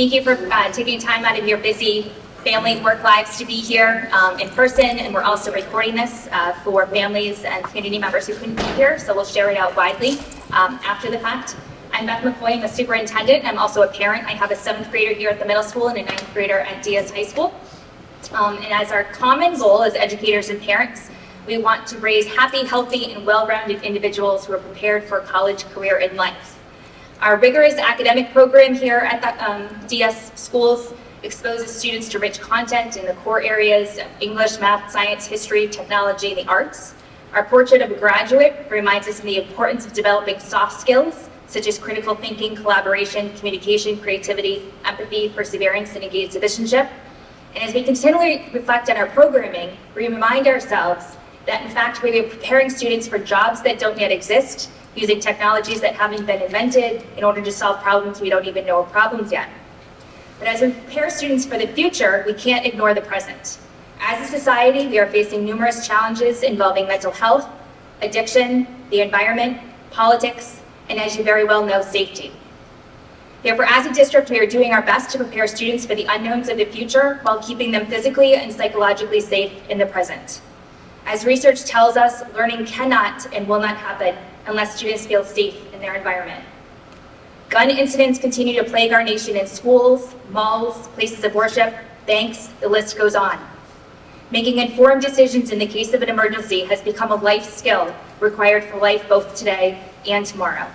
Thank you for taking time out of your busy family and work lives to be here in person, and we're also recording this for families and community members who couldn't be here, so we'll share it out widely after the fact. I'm Beth McCoy, I'm a superintendent. I'm also a parent. I have a 7th grader here at the middle school and a 9th grader at Diaz High School. And as our common goal as educators and parents, we want to raise happy, healthy, and well-rounded individuals who are prepared for a college career in life. Our rigorous academic program here at the DS schools exposes students to rich content in the core areas of English, math, science, history, technology, and the arts. Our portrait of a graduate reminds us of the importance of developing soft skills, such as critical thinking, collaboration, communication, creativity, empathy, perseverance, and engaged citizenship. And as we continually reflect on our programming, we remind ourselves that in fact we are preparing students for jobs that don't yet exist, using technologies that haven't been invented in order to solve problems we don't even know are problems yet. But as we prepare students for the future, we can't ignore the present. As a society, we are facing numerous challenges involving mental health, addiction, the environment, politics, and as you very well know, safety. Therefore, as a district, we are doing our best to prepare students for the unknowns of the future while keeping them physically and psychologically safe in the present. As research tells us, learning cannot and will not happen unless students feel safe in their environment. Gun incidents continue to plague our nation in schools, malls, places of worship, banks, the list goes on. Making informed decisions in the case of an emergency has become a life skill required for life both today and tomorrow.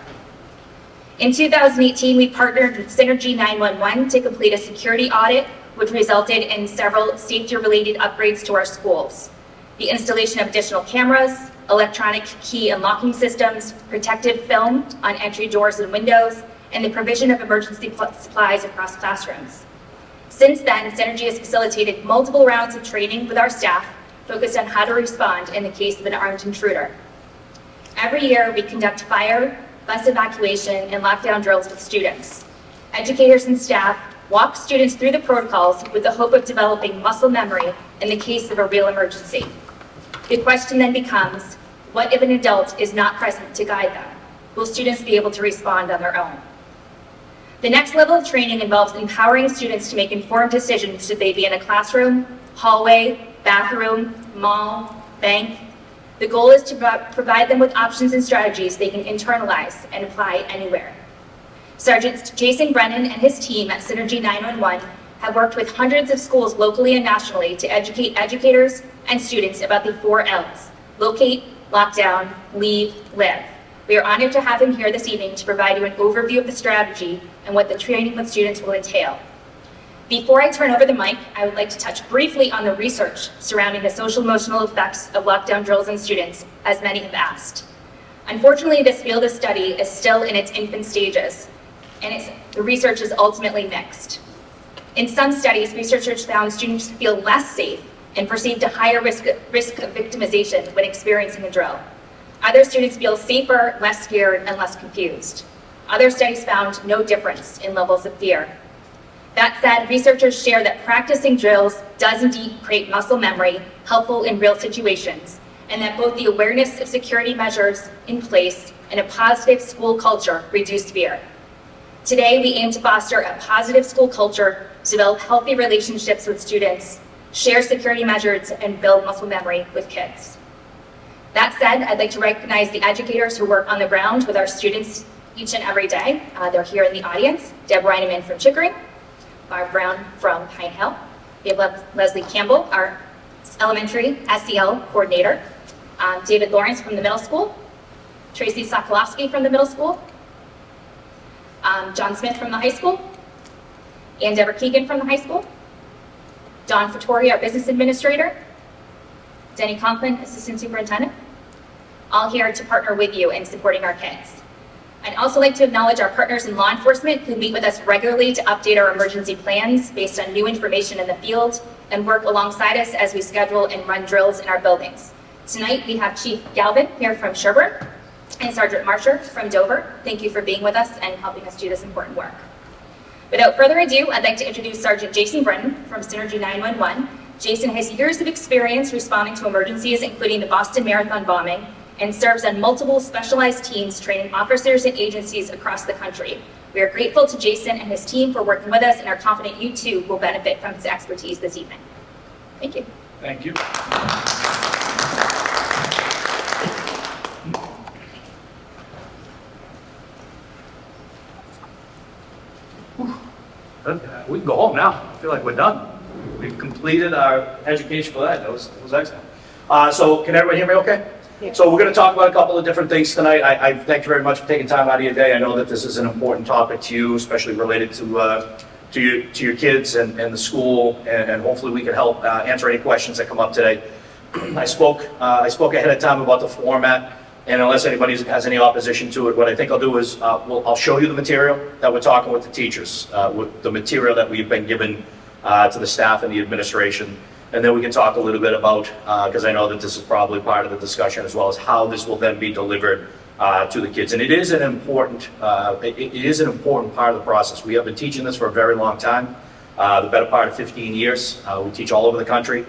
In 2018, we partnered with Synergy 911 to complete a security audit, which resulted in several safety-related upgrades to our schools. The installation of additional cameras, electronic key and locking systems, protective film on entry doors and windows, and the provision of emergency supplies across classrooms. Since then, Synergy has facilitated multiple rounds of training with our staff focused on how to respond in the case of an armed intruder. Every year, we conduct fire, bus evacuation, and lockdown drills with students. Educators and staff walk students through the protocols with the hope of developing muscle memory in the case of a real emergency. The question then becomes, what if an adult is not present to guide them? Will students be able to respond on their own? The next level of training involves empowering students to make informed decisions should they be in a classroom, hallway, bathroom, mall, bank. The goal is to provide them with options and strategies they can internalize and apply anywhere. Sergeant Jason Brennan and his team at Synergy 911 have worked with hundreds of schools locally and nationally to educate educators and students about the 4 L's: locate, lockdown, leave, live. We are honored to have him here this evening to provide you an overview of the strategy and what the training with students will entail. Before I turn over the mic, I would like to touch briefly on the research surrounding the social-emotional effects of lockdown drills on students, as many have asked. Unfortunately, this field of study is still in its infant stages, and the research is ultimately mixed. In some studies, researchers found students feel less safe and perceived a higher risk of victimization when experiencing a drill. Other students feel safer, less scared, and less confused. Other studies found no difference in levels of fear. That said, researchers share that practicing drills does indeed create muscle memory, helpful in real situations, and that both the awareness of security measures in place and a positive school culture reduce fear. Today, we aim to foster a positive school culture, develop healthy relationships with students, share security measures, and build muscle memory with kids. That said, I'd like to recognize the educators who work on the ground with our students each and every day. They're here in the audience. Deb Reineman from Chickering, Barb Brown from Pine Hill. We have Leslie Campbell, our elementary SEL coordinator. David Lawrence from the middle school. Tracy Sokolowski from the middle school. John Smith from the high school. Ann Deborah Keegan from the high school. Don Fattori, our business administrator. Denny Conklin, assistant superintendent. All here to partner with you in supporting our kids. I'd also like to acknowledge our partners in law enforcement who meet with us regularly to update our emergency plans based on new information in the field and work alongside us as we schedule and run drills in our buildings. Tonight we have Chief Galvin here from Sherborn and Sergeant Marsher from Dover. Thank you for being with us and helping us do this important work. Without further ado, I'd like to introduce Sergeant Jason Brennan from Synergy 911. Jason has years of experience responding to emergencies, including the Boston Marathon bombing, and serves on multiple specialized teams training officers and agencies across the country, We are grateful to Jason and his team for working with us and are confident you too will benefit from his expertise this evening. Thank you. Thank you. We can go home now. I feel like we're done. We've completed our education for that. That was excellent. So can everyone hear me okay? Yeah. So we're going to talk about a couple of different things tonight. I thank you very much for taking time out of your day. I know that this is an important topic to you, especially related to your kids and the school, and hopefully we can help answer any questions that come up today. I spoke ahead of time about the format. And unless anybody has any opposition to it, what I think I'll do is I'll show you the material that we're talking with the teachers, with the material that we've been given to the staff and the administration. And then we can talk a little bit about, because I know that this is probably part of the discussion, as well as how this will then be delivered to the kids. And it is an important part of the process. We have been teaching this for a very long time, the better part of 15 years. We teach all over the country,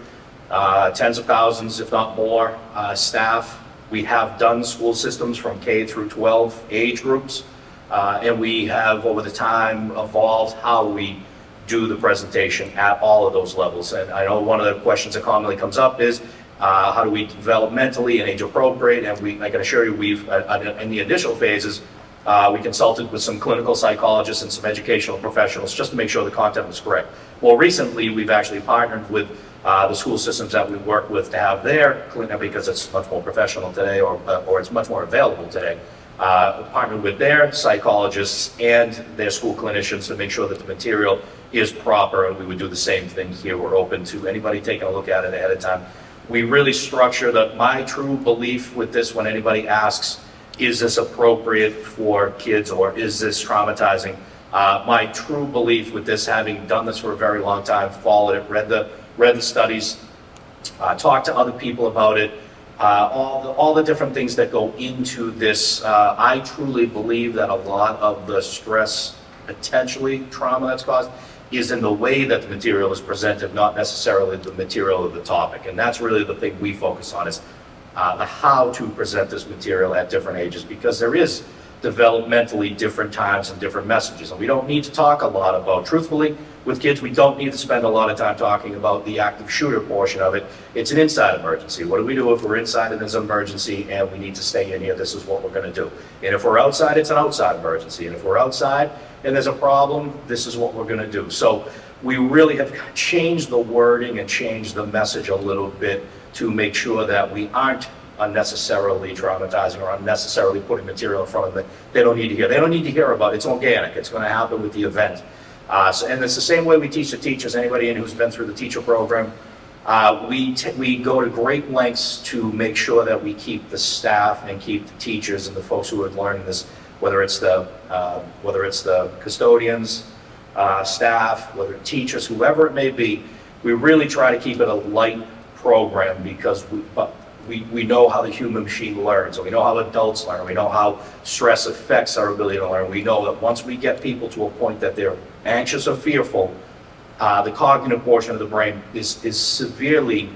tens of thousands, if not more, staff. We have done school systems from K through 12 age groups, and we have over the time evolved how we do the presentation at all of those levels. And I know one of the questions that commonly comes up is how do we developmentally and age appropriate, and I can assure you we've, in the initial phases, we consulted with some clinical psychologists and some educational professionals just to make sure the content was correct. More recently, we've actually partnered with the school systems that we work with to have their clinic, because it's much more professional today, or it's much more available today, partnered with their psychologists and their school clinicians to make sure that the material is proper, and we would do the same thing here. We're open to anybody taking a look at it ahead of time. We really structure my true belief with this when anybody asks, is this appropriate for kids or is this traumatizing? My true belief with this, having done this for a very long time, followed it, read the studies, talked to other people about it, all the different things that go into this. I truly believe that a lot of the stress, potentially trauma that's caused, is in the way that the material is presented, not necessarily the material of the topic. And that's really the thing we focus on, is the how to present this material at different ages, because there is developmentally different times and different messages. And we don't need to talk a lot about, truthfully, with kids, we don't need to spend a lot of time talking about the active shooter portion of it. It's an inside emergency. What do we do if we're inside and there's an emergency and we need to stay in here? This is what we're going to do. And if we're outside, it's an outside emergency. And if we're outside and there's a problem, this is what we're going to do. So we really have changed the wording and changed the message a little bit to make sure that we aren't unnecessarily traumatizing or unnecessarily putting material in front of them that they don't need to hear. They don't need to hear about it. It's organic. It's going to happen with the event. And it's the same way we teach the teachers. Anybody who's been through the teacher program, we go to great lengths to make sure that we keep the staff and keep the teachers and the folks who are learning this, whether it's the custodians, staff, whether teachers, whoever it may be. We really try to keep it a light program, because we know how the human machine learns, and we know how adults learn, we know how stress affects our ability to learn. We know that once we get people to a point that they're anxious or fearful, the cognitive portion of the brain is severely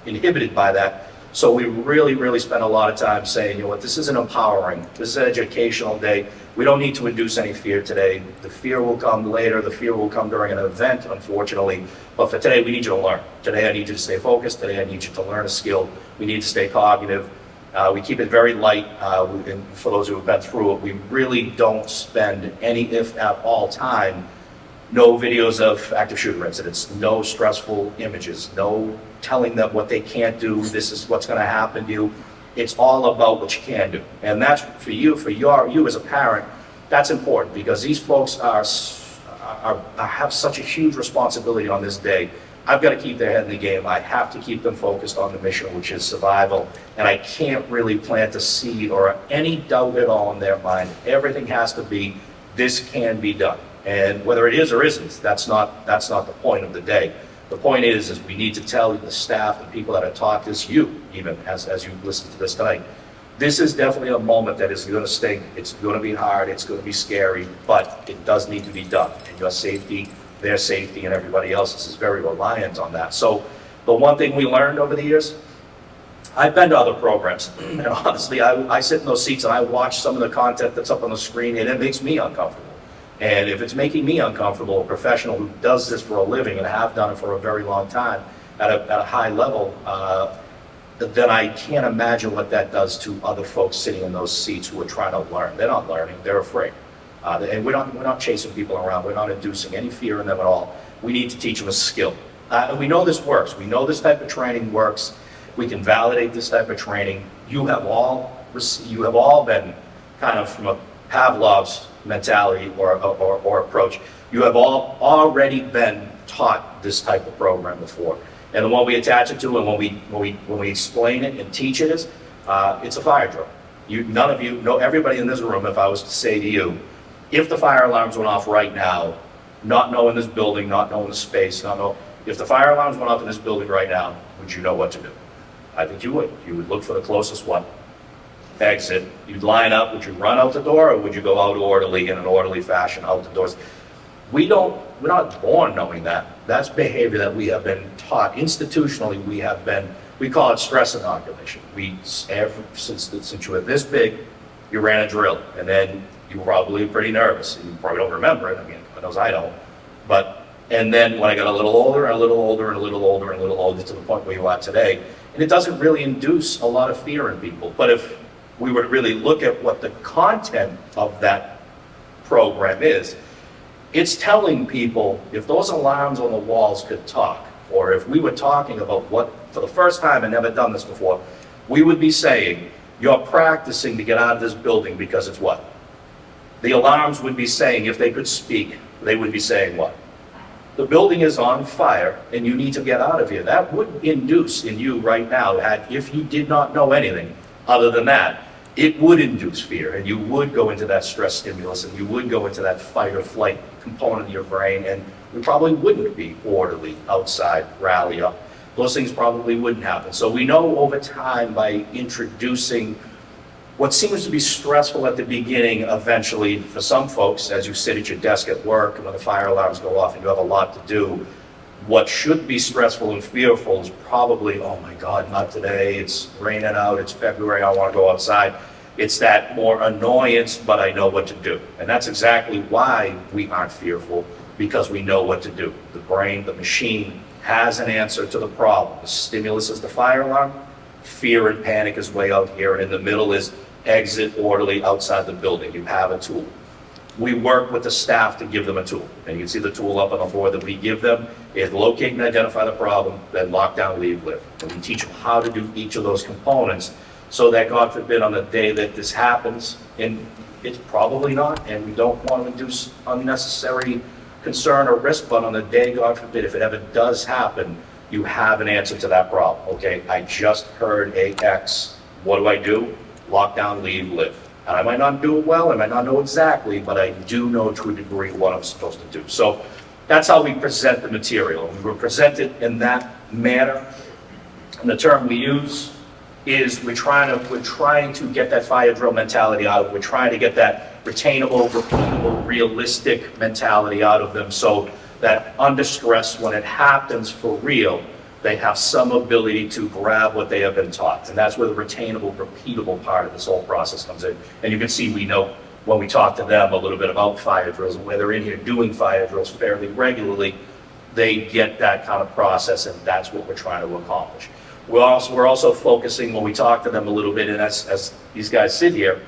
inhibited by that. So we really spend a lot of time saying, you know what, this isn't empowering. This is an educational day. We don't need to induce any fear today. The fear will come later. The fear will come during an event, unfortunately. But for today, we need you to learn. Today, I need you to stay focused. Today, I need you to learn a skill. We need to stay cognitive. We keep it very light. And for those who have been through it, we really don't spend any, if at all, time. No videos of active shooter incidents, no stressful images, no telling them what they can't do, this is what's going to happen to you. It's all about what you can do. And that's for you as a parent, that's important, because these folks have such a huge responsibility on this day. I've got to keep their head in the game. I have to keep them focused on the mission, which is survival. And I can't really plant a seed or any doubt at all in their mind. Everything has to be, this can be done. And whether it is or isn't, that's not the point of the day. The point is we need to tell the staff and people that are taught this, you even, as you listen to this tonight, this is definitely a moment that is going to sting. It's going to be hard. It's going to be scary, but it does need to be done. And your safety, their safety, and everybody else's is very reliant on that. So the one thing we learned over the years, I've been to other programs, and honestly, I sit in those seats and I watch some of the content that's up on the screen, and it makes me uncomfortable. And if it's making me uncomfortable, a professional who does this for a living and have done it for a very long time at a high level, then I can't imagine what that does to other folks sitting in those seats who are trying to learn. They're not learning, they're afraid. And we're not chasing people around, we're not inducing any fear in them at all. We need to teach them a skill. And we know this works, we know this type of training works. We can validate this type of training. You have all been kind of from a Pavlov's mentality or approach. You have all already been taught this type of program before. And the one we attach it to and when we explain it and teach it is, it's a fire drill. None of you know, everybody in this room, if I was to say to you, if the fire alarms went off right now, not knowing this building, not knowing the space, if the fire alarms went off in this building right now, would you know what to do? I think you would. You would look for the closest one, exit. You'd line up. Would you run out the door, or would you go out orderly in an orderly fashion out the doors? We're not born knowing that. That's behavior that we have been taught institutionally. We call it stress inoculation. Since you were this big, you ran a drill, and then you were probably pretty nervous. You probably don't remember it. I mean, God knows I don't. And then when I got a little older, and a little older, and a little older, and a little older, to the point where you are today, and it doesn't really induce a lot of fear in people. But if we were to really look at what the content of that program is, it's telling people, if those alarms on the walls could talk, or if we were talking about what, for the first time and never done this before, we would be saying, you're practicing to get out of this building because it's what? The alarms would be saying, if they could speak, they would be saying what? The building is on fire and you need to get out of here. That would induce in you right now, if you did not know anything other than that, it would induce fear, and you would go into that stress stimulus, and you would go into that fight or flight component of your brain, and we probably wouldn't be orderly outside, rally up. Those things probably wouldn't happen. So we know over time, by introducing what seems to be stressful at the beginning, eventually, for some folks, as you sit at your desk at work and when the fire alarms go off and you have a lot to do, what should be stressful and fearful is probably, oh my God, not today, it's raining out, it's February, I want to go outside. It's that more annoyance, but I know what to do. And that's exactly why we aren't fearful, because we know what to do. The brain, the machine, has an answer to the problem. The stimulus is the fire alarm, fear and panic is way out here, and in the middle is exit orderly outside the building. You have a tool. We work with the staff to give them a tool. And you can see the tool up on the board that we give them is locate and identify the problem, then lock down, leave, live. And we teach them how to do each of those components so that, God forbid, on the day that this happens, and it's probably not, and we don't want to induce unnecessary concern or risk, but on the day, God forbid, if it ever does happen, you have an answer to that problem. Okay, I just heard AX. What do? Lock down, leave, live. And I might not do it well, I might not know exactly, but I do know to a degree what I'm supposed to do. So that's how we present the material. We will present it in that manner. And the term we use is we're trying to get that fire drill mentality out of it. We're trying to get that retainable, repeatable, realistic mentality out of them, so that under stress, when it happens for real, they have some ability to grab what they have been taught. And that's where the retainable, repeatable part of this whole process comes in. And you can see, we know when we talk to them a little bit about fire drills, and where they're in here doing fire drills fairly regularly, they get that kind of process, and that's what we're trying to accomplish. We're also focusing, when we talk to them a little bit, and as these guys sit here,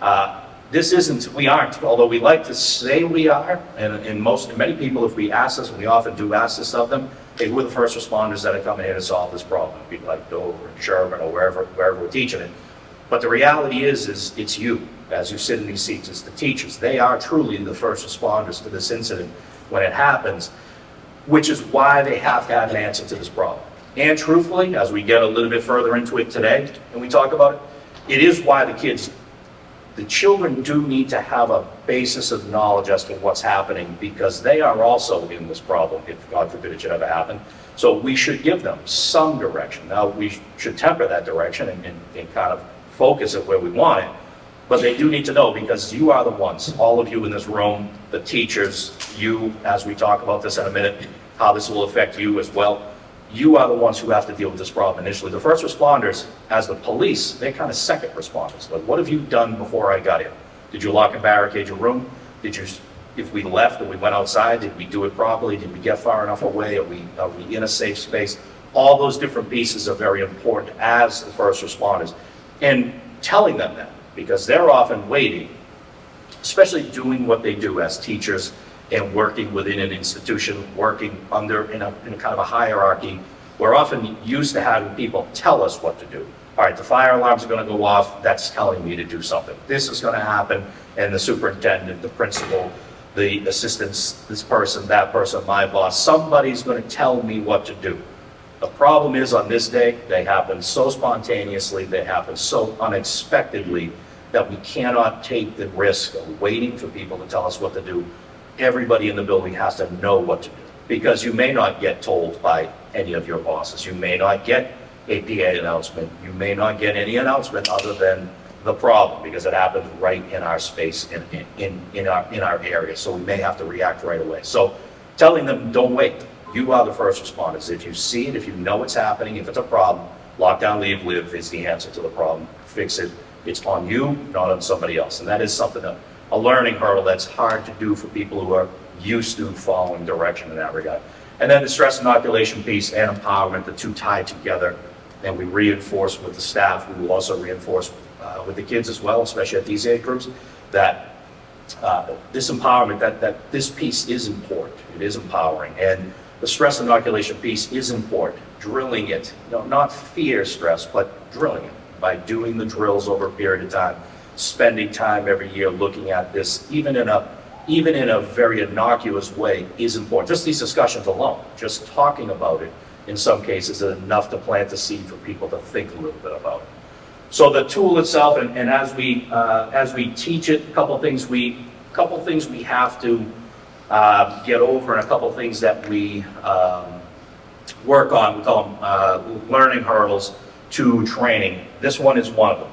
we aren't, although we like to say we are, and many people, if we ask this, and we often do ask this of them, hey, we're the first responders that are coming here to solve this problem. People like Dover-Sherborn or wherever we're teaching it. But the reality is it's you, as you sit in these seats, it's the teachers. They are truly the first responders to this incident when it happens, which is why they have to have an answer to this problem. And truthfully, as we get a little bit further into it today, and we talk about it, it is why the children do need to have a basis of knowledge as to what's happening, because they are also in this problem, if God forbid it should ever happen. So we should give them some direction. Now, we should temper that direction and kind of focus it where we want it. But they do need to know, because you are the ones, all of you in this room, the teachers, you, as we talk about this in a minute, how this will affect you as well. you are the ones who have to deal with this problem initially. The first responders, as the police, they're kind of second responders. Like, what have you done before I got here? Did you lock and barricade your room? Did you, if we left and we went outside, did we do it properly? Did we get far enough away? Are we in a safe space? All those different pieces are very important as the first responders. And telling them that, because they're often waiting, especially doing what they do as teachers and working within an institution, working in a kind of a hierarchy. We're often used to having people tell us what to do. All right, the fire alarms are going to go off, that's telling me to do something. This is going to happen, and the superintendent, the principal, the assistants, this person, that person, my boss, somebody's going to tell me what to do. The problem is, on this day, they happen so spontaneously, they happen so unexpectedly that we cannot take the risk of waiting for people to tell us what to do. Everybody in the building has to know what to do, because you may not get told by any of your bosses. You may not get a PA announcement. You may not get any announcement other than the problem, because it happens right in our space, in our area. So we may have to react right away. So telling them, don't wait. You are the first responders. If you see it, if you know it's happening, if it's a problem, lock down, leave, live is the answer to the problem. Fix it. It's on you, not on somebody else. And that is something that a learning hurdle that's hard to do for people who are used to following direction in that regard. And then the stress inoculation piece and empowerment, the two tied together, and we reinforce with the staff. We will also reinforce with the kids as well, especially at these age groups, that this empowerment, that this piece is important. It is empowering. And the stress inoculation piece is important. Drilling it, not fear stress, but drilling it by doing the drills over a period of time. Spending time every year looking at this, even in a very innocuous way, is important. Just these discussions alone, just talking about it, in some cases, is enough to plant the seed for people to think a little bit about it. So the tool itself, and as we teach it, a couple things we have to get over, and a couple things that we work on. We call them learning hurdles to training. This one is one of them.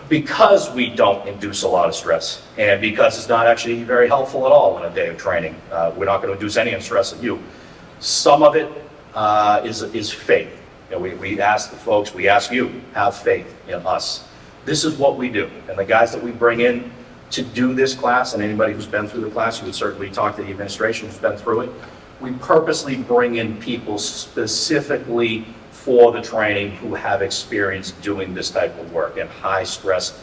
Because we don't induce a lot of stress, and because it's not actually very helpful at all in a day of training, we're not going to induce any stress in you. Some of it is faith. We ask the folks, we ask you, have faith in us. This is what we do. And the guys that we bring in to do this class, and anybody who's been through the class, you would certainly talk to the administration who's been through it. We purposely bring in people specifically for the training who have experience doing this type of work in high stress,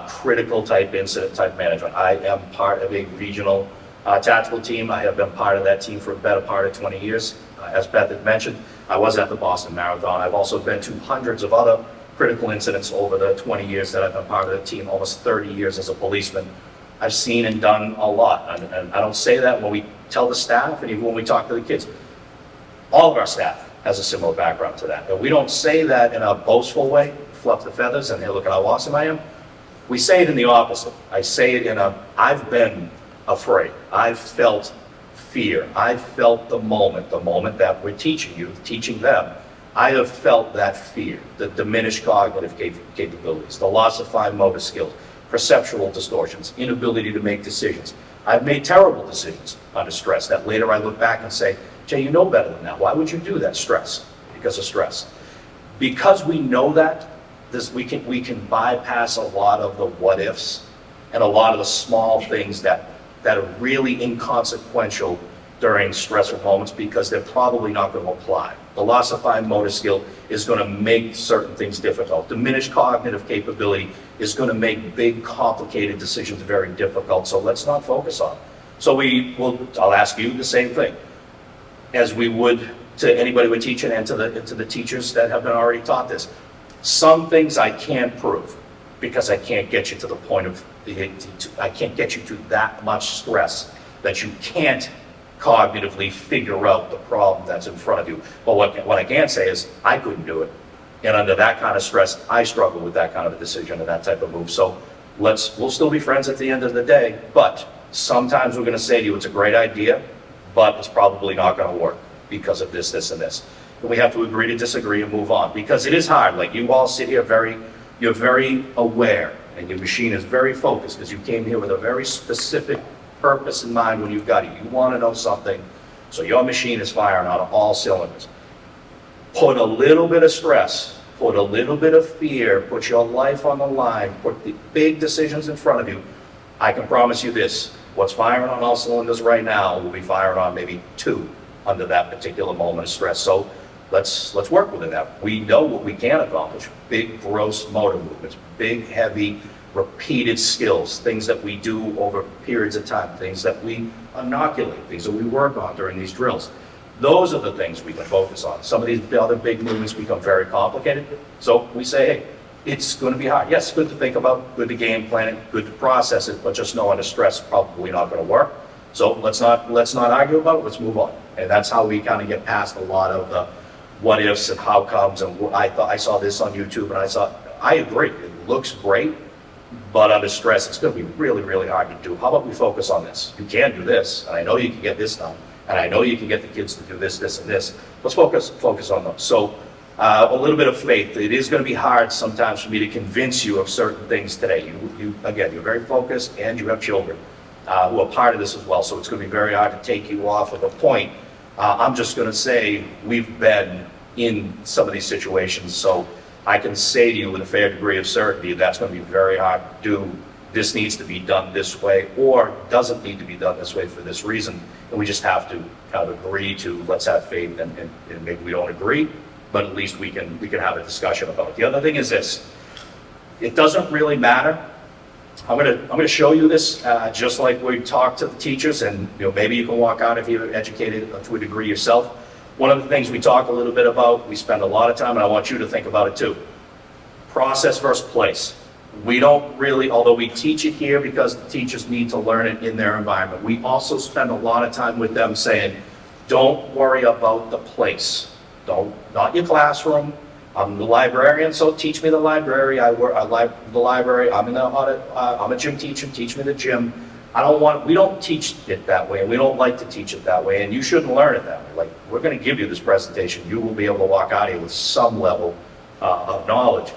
critical type incident type management. I am part of a regional tactical team. I have been part of that team for a better part of 20 years. As Beth had mentioned, I was at the Boston Marathon. I've also been to hundreds of other critical incidents over the 20 years that I've been part of the team, almost 30 years as a policeman. I've seen and done a lot. And I don't say that when we tell the staff and even when we talk to the kids. All of our staff has a similar background to that. And we don't say that in a boastful way, fluff the feathers and hey, look at how awesome I am. We say it in the opposite. I say it in I've been afraid. I've felt fear. I've felt the moment that we're teaching you, teaching them. I have felt that fear, the diminished cognitive capabilities, the loss of fine motor skills, perceptual distortions, inability to make decisions. I've made terrible decisions under stress that later I look back and say, Jay, you know better than that. Why would you do that? Stress, because of stress. Because we know that, we can bypass a lot of the what ifs and a lot of the small things that are really inconsequential during stressful moments because they're probably not going to apply. The loss of fine motor skill is going to make certain things difficult. Diminished cognitive capability is going to make big, complicated decisions very difficult. So let's not focus on it. So I'll ask you the same thing as we would to anybody we're teaching and to the teachers that have been already taught this. Some things I can't prove because I can't get you to the point of, I can't get you to that much stress that you can't cognitively figure out the problem that's in front of you. But what I can say is I couldn't do it. And under that kind of stress, I struggle with that kind of a decision and that type of move. So we'll still be friends at the end of the day, but sometimes we're going to say to you, it's a great idea, but it's probably not going to work because of this, this, and this. And we have to agree to disagree and move on because it is hard. Like you all sit here you're very aware and your machine is very focused because you came here with a very specific purpose in mind when you got here. You want to know something. So your machine is firing on all cylinders. Put a little bit of stress, put a little bit of fear, put your life on the line, put the big decisions in front of you. I can promise you this, what's firing on all cylinders right now will be firing on maybe 2 under that particular moment of stress. So let's work within that. We know what we can accomplish. Big, gross motor movements, big, heavy, repeated skills, things that we do over periods of time, things that we inoculate, things that we work on during these drills. Those are the things we can focus on. Some of these other big movements become very complicated. So we say, hey, it's going to be hard. Yes, good to think about, good to game plan it, good to process it, but just know under stress, probably not going to work. So let's not argue about it, let's move on. And that's how we kind of get past a lot of the what ifs and how comes. And I saw this on YouTube and I agree, it looks great, but under stress, it's going to be really, really hard to do. How about we focus on this? You can do this, and I know you can get this done, and I know you can get the kids to do this, this, and this. Let's focus on those. So a little bit of faith. It is going to be hard sometimes for me to convince you of certain things today. Again, you're very focused, and you have children who are part of this as well, so it's going to be very hard to take you off of the point. I'm just going to say we've been in some of these situations, so I can say to you with a fair degree of certainty that's going to be very hard to do. This needs to be done this way, or doesn't need to be done this way for this reason, and we just have to kind of agree to let's have faith, and maybe we don't agree, but at least we can have a discussion about it. The other thing is this: it doesn't really matter. I'm gonna show you this just like we talked to the teachers, and maybe you can walk out if you're educated to a degree yourself. One of the things we talk a little bit about, we spend a lot of time, and I want you to think about it too. Process versus place. We don't really, although we teach it here because the teachers need to learn it in their environment, we also spend a lot of time with them saying, don't worry about the place. Not your classroom. I'm the librarian, so teach me the library. I like the library. I'm a gym teacher, teach me the gym. We don't teach it that way, and we don't like to teach it that way, and you shouldn't learn it that way. Like, we're gonna give you this presentation. You will be able to walk out here with some level of knowledge.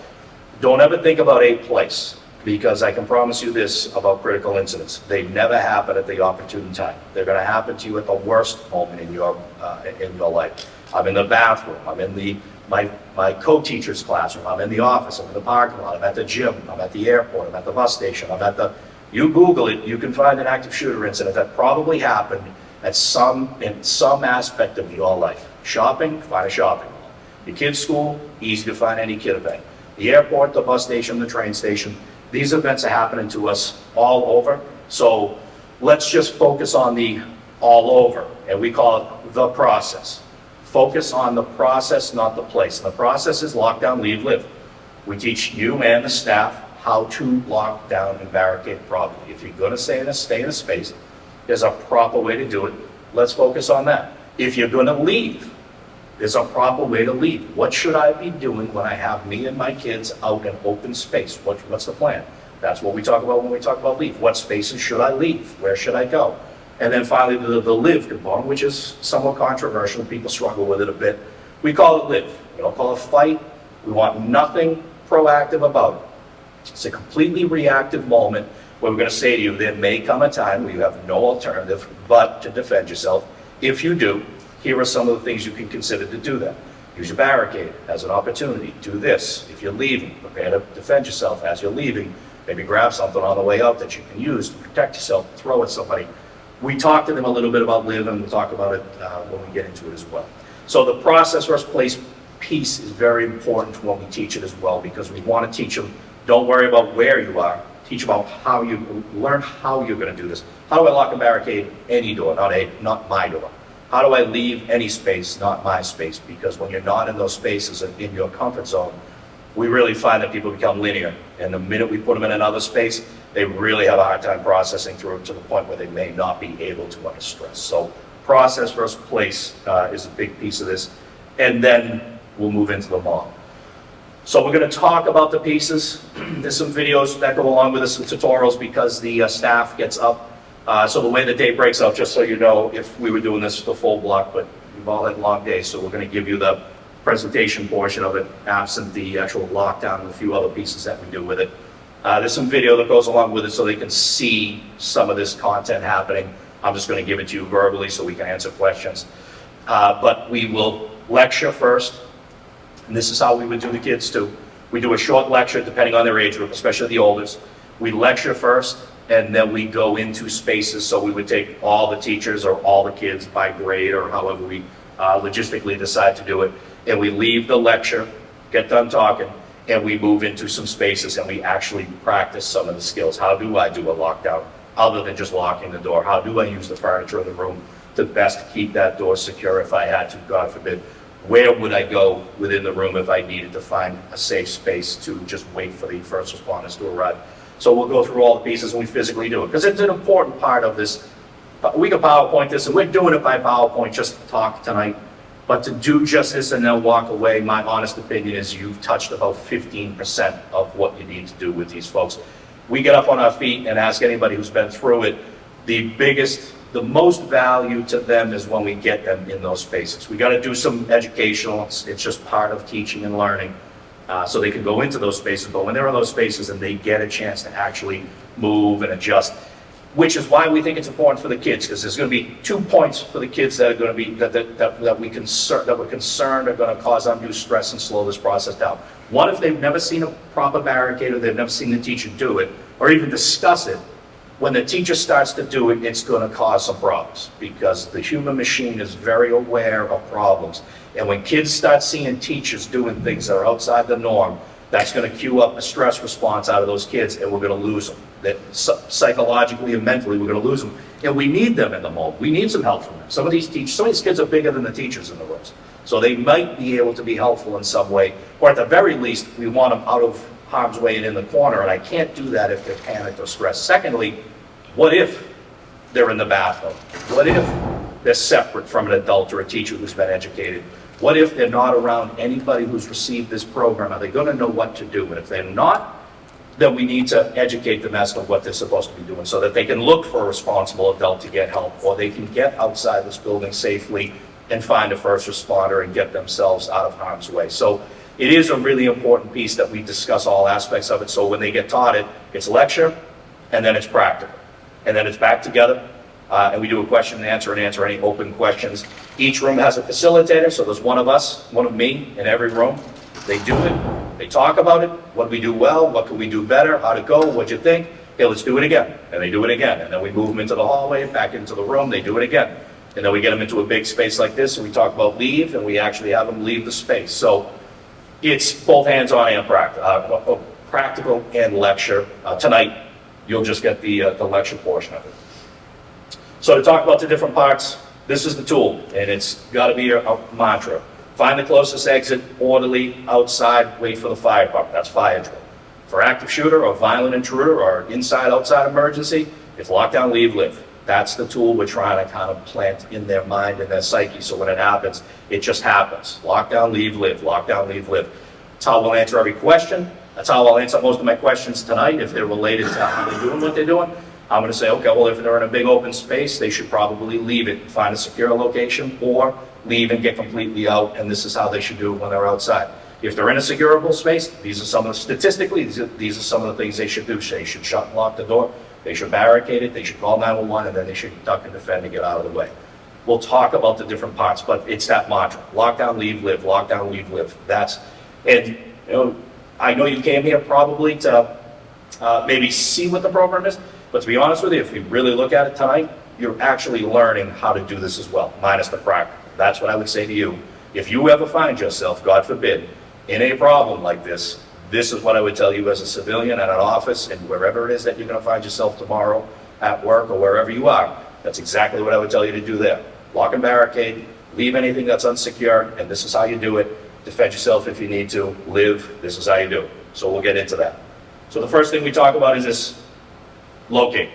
Don't ever think about a place, because I can promise you this about critical incidents. They never happen at the opportune time. They're gonna happen to you at the worst moment in your life. I'm in the bathroom, I'm in my co-teacher's classroom, I'm in the office, I'm in the parking lot, I'm at the gym, I'm at the airport, I'm at the bus station, you Google it, you can find an active shooter incident that probably happened in some aspect of your life. Shopping, find a shopping mall. Your kid's school, easy to find any kid event. The airport, the bus station, the train station, these events are happening to us all over. So let's just focus on the all over, and we call it the process. Focus on the process, not the place. And the process is lock down, leave, live. We teach you and the staff how to lock down and barricade properly. If you're going to stay in a space, there's a proper way to do it. Let's focus on that. If you're going to leave, there's a proper way to leave. What should I be doing when I have me and my kids out in open space? What's the plan? That's what we talk about when we talk about leave. What spaces should I leave? Where should I go? And then finally, the live component, which is somewhat controversial. People struggle with it a bit. We call it live. We don't call it fight. We want nothing proactive about it. It's a completely reactive moment where we're going to say to you, there may come a time where you have no alternative but to defend yourself. If you do, here are some of the things you can consider to do that. Use your barricade as an opportunity. Do this. If you're leaving, prepare to defend yourself as you're leaving. Maybe grab something on the way out that you can use to protect yourself, throw at somebody. We talked to them a little bit about live, and we'll talk about it when we get into it as well. So the process versus place piece is very important when we teach it as well, because we want to teach them, don't worry about where you are, teach about how you, learn how you're going to do this. How do I lock and barricade any door, not my door? How do I leave any space, not my space? Because when you're not in those spaces and in your comfort zone, we really find that people become linear. And the minute we put them in another space, they really have a hard time processing through it to the point where they may not be able to under stress. So process versus place is a big piece of this. And then we'll move into the model. So we're going to talk about the pieces. There's some videos that go along with this, some tutorials, because the staff gets up. So the way the day breaks out, just so you know, if we were doing this the full block, but we've all had long days, so we're going to give you the presentation portion of it, absent the actual lockdown and a few other pieces that we do with it. There's some video that goes along with it so they can see some of this content happening. I'm just going to give it to you verbally so we can answer questions. But we will lecture first, and this is how we would do the kids too. We do a short lecture depending on their age group, especially the oldest. We lecture first, and then we go into spaces, so we would take all the teachers or all the kids by grade or however we logistically decide to do it, and we leave the lecture, get done talking, and we move into some spaces and we actually practice some of the skills. How do I do a lockdown other than just locking the door? How do I use the furniture in the room to best keep that door secure if I had to, God forbid? Where would I go within the room if I needed to find a safe space to just wait for the first responders to arrive? So we'll go through all the pieces and we physically do it, because it's an important part of this. We can PowerPoint this, and we're doing it by PowerPoint just to talk tonight. But to do just this and then walk away, my honest opinion is you've touched about 15% of what you need to do with these folks. We get up on our feet and ask anybody who's been through it, the most value to them is when we get them in those spaces. We got to do some educational, it's just part of teaching and learning, so they can go into those spaces. But when they're in those spaces and they get a chance to actually move and adjust, which is why we think it's important for the kids, because there's going to be 2 points for the kids that are going to be, that we're concerned are going to cause undue stress and slow this process down. One, if they've never seen a proper barricade or they've never seen the teacher do it, or even discuss it, when the teacher starts to do it, it's going to cause some problems, because the human machine is very aware of problems. And when kids start seeing teachers doing things that are outside the norm, that's going to cue up a stress response out of those kids, and we're going to lose them. That psychologically and mentally, we're going to lose them. And we need them in the moment. We need some help from them. Some of these kids are bigger than the teachers in the rooms. So they might be able to be helpful in some way, or at the very least, we want them out of harm's way and in the corner, and I can't do that if they're panicked or stressed. Secondly, what if they're in the bathroom? What if they're separate from an adult or a teacher who's been educated? What if they're not around anybody who's received this program? Are they going to know what to do? And if they're not, then we need to educate them as to what they're supposed to be doing, so that they can look for a responsible adult to get help, or they can get outside this building safely and find a first responder and get themselves out of harm's way. So it is a really important piece that we discuss all aspects of it. So when they get taught it, it's lecture, and then it's practical. And then it's back together, and we do a question and answer any open questions. Each room has a facilitator, so there's one of us, one of me in every room. They do it, they talk about it, what do we do well, what can we do better, how'd it go, what'd you think? Okay, let's do it again. And they do it again. And then we move them into the hallway, back into the room, they do it again. And then we get them into a big space like this, and we talk about leave, and we actually have them leave the space. So it's both hands-on and practical and lecture. Tonight, you'll just get the lecture portion of it. So to talk about the different parts, this is the tool, and it's got to be a mantra. Find the closest exit, orderly, outside, wait for the fire department. That's fire drill. For active shooter or violent intruder or inside, outside emergency, it's lockdown, leave, live. That's the tool we're trying to kind of plant in their mind and their psyche, so when it happens, it just happens. Lockdown, leave, live. Lockdown, leave, live. That's how we'll answer every question. That's how I'll answer most of my questions tonight, if they're related to how they're doing what they're doing. I'm going to say, okay, well, if they're in a big open space, they should probably leave it, find a secure location, or leave and get completely out, and this is how they should do it when they're outside. If they're in a securable space, these are some of the, statistically, these are some of the things they should do. They should shut and lock the door, they should barricade it, they should call 911, and then they should duck and defend and get out of the way. We'll talk about the different parts, but it's that mantra. Lockdown, leave, live. Lockdown, leave, live. That's, and you know, I know you came here probably to maybe see what the program is, but to be honest with you, if we really look at it tonight, you're actually learning how to do this as well, minus the practical. That's what I would say to you. If you ever find yourself, God forbid, in a problem like this, this is what I would tell you as a civilian at an office and wherever it is that you're going to find yourself tomorrow, at work or wherever you are. That's exactly what I would tell you to do there. Lock and barricade, leave anything that's unsecure, and this is how you do it. Defend yourself if you need to. Live, this is how you do it. So we'll get into that. So the first thing we talk about is this, locate.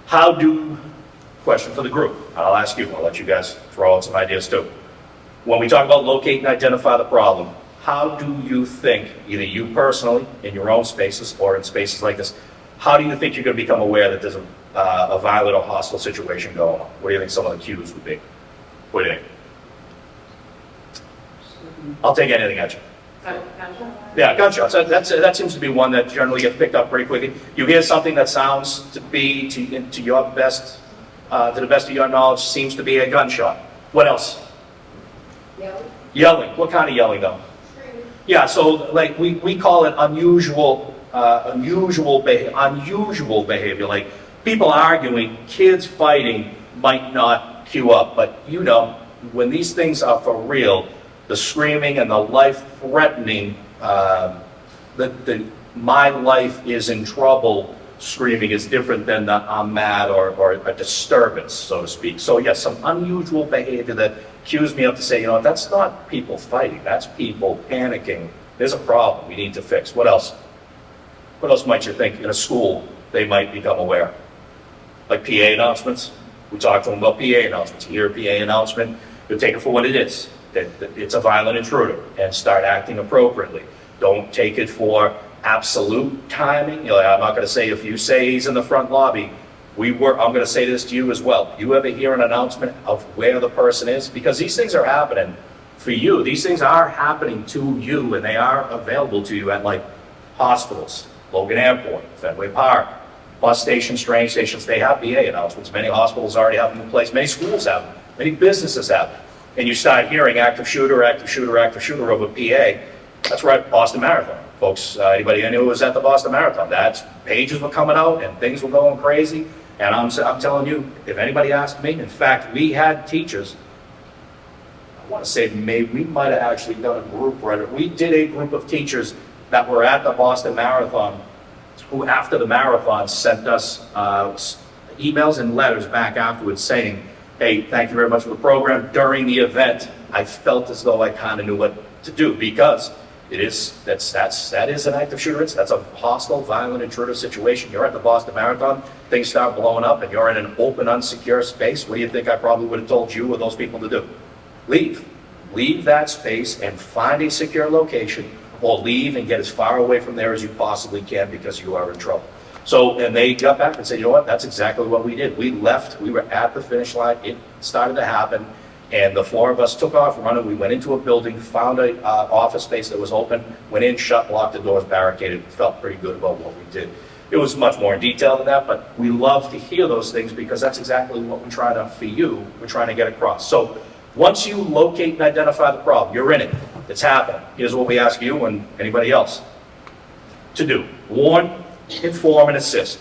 How do, question for the group, I'll ask you, I'll let you guys throw out some ideas too. When we talk about locate and identify the problem, how do you think, either you personally, in your own spaces or in spaces like this, how do you think you're going to become aware that there's a violent or hostile situation going on? What do you think some of the cues would be? What do you think? I'll take anything at you. Yeah, gunshots. That seems to be one that generally gets picked up pretty quickly. You hear something that sounds to be, to your best to the best of your knowledge, seems to be a gunshot. What else? Yelling. What kind of yelling though? Yeah, so like we call it unusual behavior, like people arguing, kids fighting might not cue up, but you know, when these things are for real, the screaming and the life-threatening, my life is in trouble screaming is different than the I'm mad or a disturbance, so to speak. So yes, some unusual behavior that cues me up to say, you know, that's not people fighting, that's people panicking. There's a problem we need to fix. What else? What else might you think in a school they might become aware? Like PA announcements. We talk to them about PA announcements. You hear a PA announcement, you take it for what it is. That it's a violent intruder, and start acting appropriately. Don't take it for absolute timing. You know, I'm not going to say if you say he's in the front lobby, I'm going to say this to you as well. You ever hear an announcement of where the person is? Because these things are happening for you. These things are happening to you, and they are available to you at like hospitals, Logan Airport, Fenway Park, bus stations, train stations. They have PA announcements. Many hospitals already have them in place. Many schools have them. Many businesses have them. And you start hearing active shooter over PA. That's right, Boston Marathon. Folks, anybody who was at the Boston Marathon, pages were coming out and things were going crazy. And I'm telling you, if anybody asked me, in fact, we had teachers, I want to say we might have actually done a group, we did a group of teachers that were at the Boston Marathon who after the marathon sent us emails and letters back afterwards saying, hey, thank you very much for the program. During the event, I felt as though I kind of knew what to do because that is an active shooter. That's a hostile, violent intruder situation. You're at the Boston Marathon, things start blowing up, and you're in an open, unsecure space. What do you think I probably would have told you or those people to do? Leave. Leave that space and find a secure location, or leave and get as far away from there as you possibly can because you are in trouble. So, and they got back and said, you know what, that's exactly what we did. We left, we were at the finish line, it started to happen, and the four of us took off running. We went into a building, found an office space that was open, went in, shut, locked the doors, barricaded, felt pretty good about what we did. It was much more in detail than that, but we love to hear those things because that's exactly what we're trying to, for you, we're trying to get across. So once you locate and identify the problem, you're in it, it's happening. Here's what we ask you and anybody else to do. Warn, inform, and assist.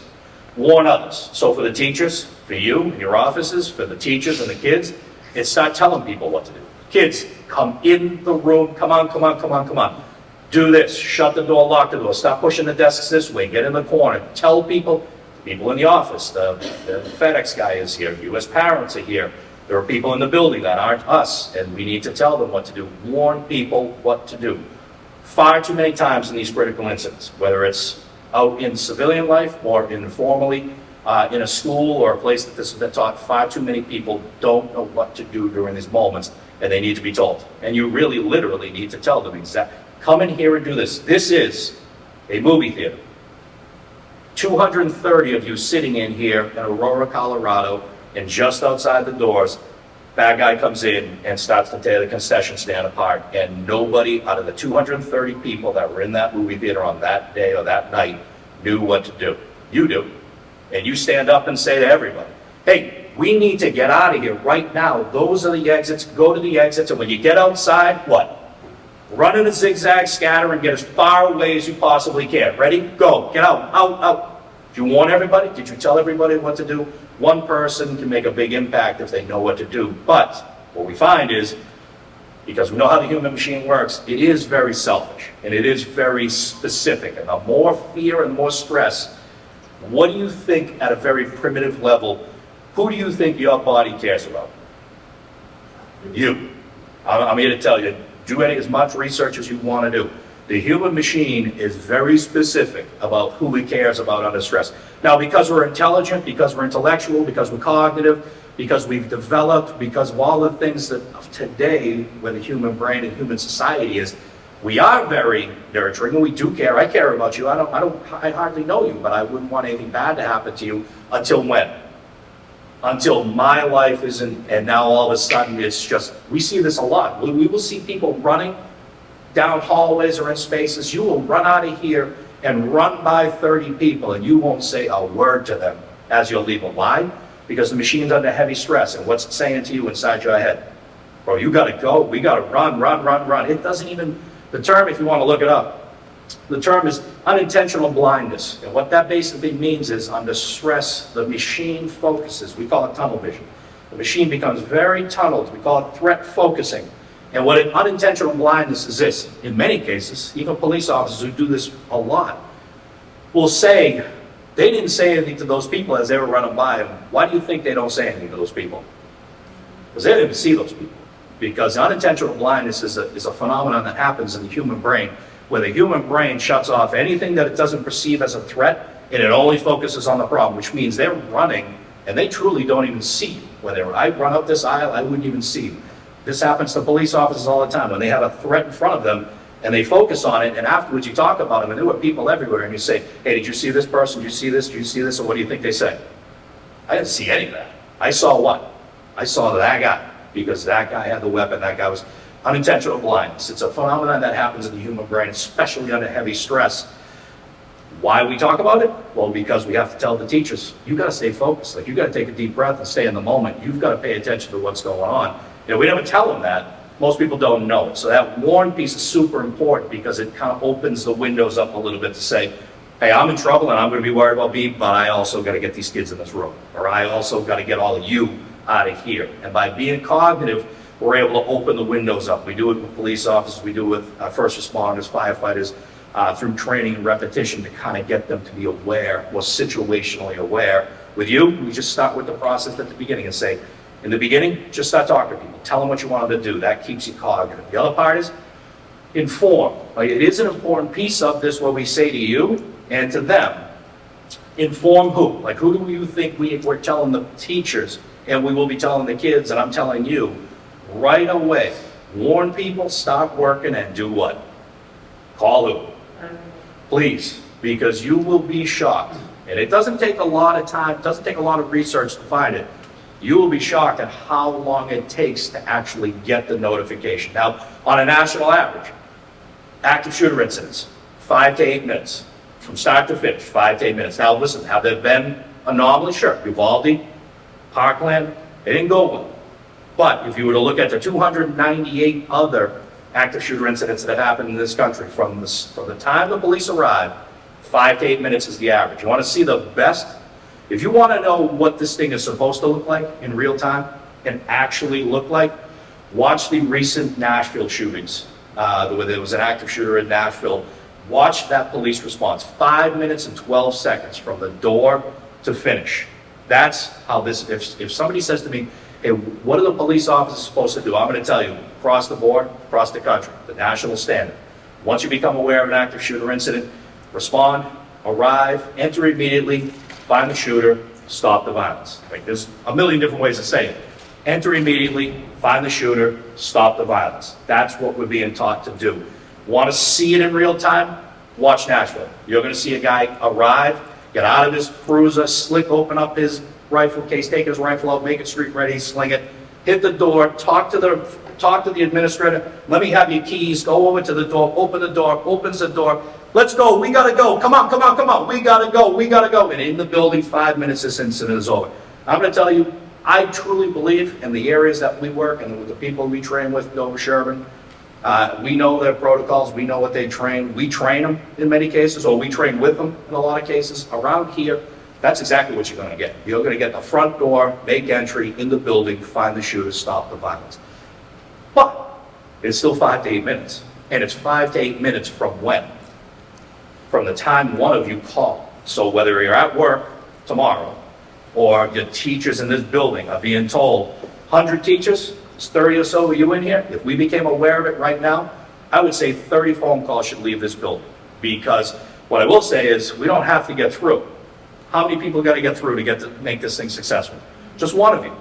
Warn others. So for the teachers, for you in your offices, for the teachers and the kids, it's start telling people what to do. Kids, come in the room, come on. Do this, shut the door, lock the door, stop pushing the desks this way, get in the corner, tell people in the office, the FedEx guy is here, you as parents are here, there are people in the building that aren't us, and we need to tell them what to do. Warn people what to do. Far too many times in these critical incidents, whether it's out in civilian life or informally in a school or a place that this has been taught, far too many people don't know what to do during these moments, and they need to be told. And you really, literally need to tell them exactly. Come in here and do this. This is a movie theater. 230 of you sitting in here in Aurora, Colorado, and just outside the doors, bad guy comes in and starts to tear the concession stand apart, and nobody out of the 230 people that were in that movie theater on that day or that night knew what to do. You do. And you stand up and say to everybody, hey, we need to get out of here right now. Those are the exits. Go to the exits, and when you get outside, what? Run in a zigzag, scatter, and get as far away as you possibly can. Ready? Go. Get out. Did you warn everybody? Did you tell everybody what to do? One person can make a big impact if they know what to do. But what we find is, because we know how the human machine works, it is very selfish, and it is very specific. And the more fear and the more stress, what do you think at a very primitive level, who do you think your body cares about? You. I'm here to tell you, do as much research as you want to do. The human machine is very specific about who it cares about under stress. Now, because we're intelligent, because we're intellectual, because we're cognitive, because we've developed, because of all the things that of today, where the human brain and human society is, we are very nurturing, and we do care. I care about you. I hardly know you, but I wouldn't want anything bad to happen to you until when? Until my life isn't, and now all of a sudden it's just, we see this a lot. We will see people running down hallways or in spaces. You will run out of here and run by 30 people, and you won't say a word to them as you're leaving. Why? because the machine's under heavy stress. And what's it saying to you inside your head? Bro, you gotta go, we gotta run, run, run, run. It doesn't even, the term, if you wanna look it up, the term is unintentional blindness. And what that basically means is under stress, the machine focuses. We call it tunnel vision. The machine becomes very tunneled. We call it threat focusing. And what an unintentional blindness is this, in many cases, even police officers who do this a lot, will say, they didn't say anything to those people as they were running by them. Why do you think they don't say anything to those people? Because they didn't even see those people. Because unintentional blindness is a phenomenon that happens in the human brain, where the human brain shuts off anything that it doesn't perceive as a threat, and it only focuses on the problem, which means they're running, and they truly don't even see you. Whether I run up this aisle, I wouldn't even see you. This happens to police officers all the time. When they have a threat in front of them, and they focus on it, and afterwards you talk about them, and there were people everywhere, and you say, hey, did you see this person? Did you see this? Did you see this? And what do you think they say? I didn't see any of that. I saw what? I saw that guy, because that guy had the weapon. That guy was unintentional blindness. It's a phenomenon that happens in the human brain, especially under heavy stress. Why we talk about it? Well, because we have to tell the teachers, you got to stay focused. Like, you got to take a deep breath and stay in the moment. You've got to pay attention to what's going on. You know, we never tell them that. Most people don't know it. So that warn piece is super important, because it kind of opens the windows up a little bit to say, hey, I'm in trouble and I'm going to be worried about me, but I also got to get these kids in this room. Or I also got to get all of you out of here. And by being cognitive, we're able to open the windows up. We do it with police officers, we do it with first responders, firefighters, through training and repetition to kind of get them to be aware, or situationally aware. With you, we just start with the process at the beginning and say, in the beginning, just start talking to people. Tell them what you want them to do. That keeps you cognitive. The other part is inform. Like, it is an important piece of this, what we say to you and to them. Inform who? Like, who do you think we're telling the teachers, and we will be telling the kids, and I'm telling you, right away, warn people, stop working, and do what? Call who? Please, because you will be shocked. And it doesn't take a lot of time, it doesn't take a lot of research to find it. You will be shocked at how long it takes to actually get the notification. Now, on a national average, active shooter incidents, 5 to 8 minutes. From start to finish, 5 to 8 minutes. Now listen, have there been anomalies? Sure. Uvalde, Parkland, they didn't go well. But if you were to look at the 298 other active shooter incidents that have happened in this country, from the time the police arrive, 5 to 8 minutes is the average. You want to see the best? If you want to know what this thing is supposed to look like in real time and actually look like, watch the recent Nashville shootings. Where there was an active shooter in Nashville. Watch that police response. 5 minutes and 12 seconds from the door to finish. That's how this, if somebody says to me, hey, what are the police officers supposed to do? I'm going to tell you, across the board, across the country, the national standard. Once you become aware of an active shooter incident, respond, arrive, enter immediately, find the shooter, stop the violence. Like, there's a million different ways to say it. Enter immediately, find the shooter, stop the violence. That's what we're being taught to do. Want to see it in real time? Watch Nashville. You're going to see a guy arrive, get out of his cruiser, slick open up his rifle case, take his rifle out, make it street ready, sling it, hit the door, talk to the administrator, let me have your keys, go over to the door, open the door, opens the door, let's go, we gotta go, come on, come on, come on, we gotta go, we gotta go. And in the building, 5 minutes, this incident is over. I'm gonna tell you, I truly believe in the areas that we work and with the people we train with, Dover-Sherborn, we know their protocols, we know what they train, we train them in many cases, or we train with them in a lot of cases. Around here, that's exactly what you're going to get. You're going to get the front door, make entry in the building, find the shooter, stop the violence. But it's still 5 to 8 minutes. And it's 5 to 8 minutes from when? From the time one of you call. So whether you're at work tomorrow, or your teachers in this building are being told, 100 teachers, there's 30 or so of you in here, if we became aware of it right now, I would say 30 phone calls should leave this building. Because what I will say is, we don't have to get through. How many people got to get through to make this thing successful? Just one of you.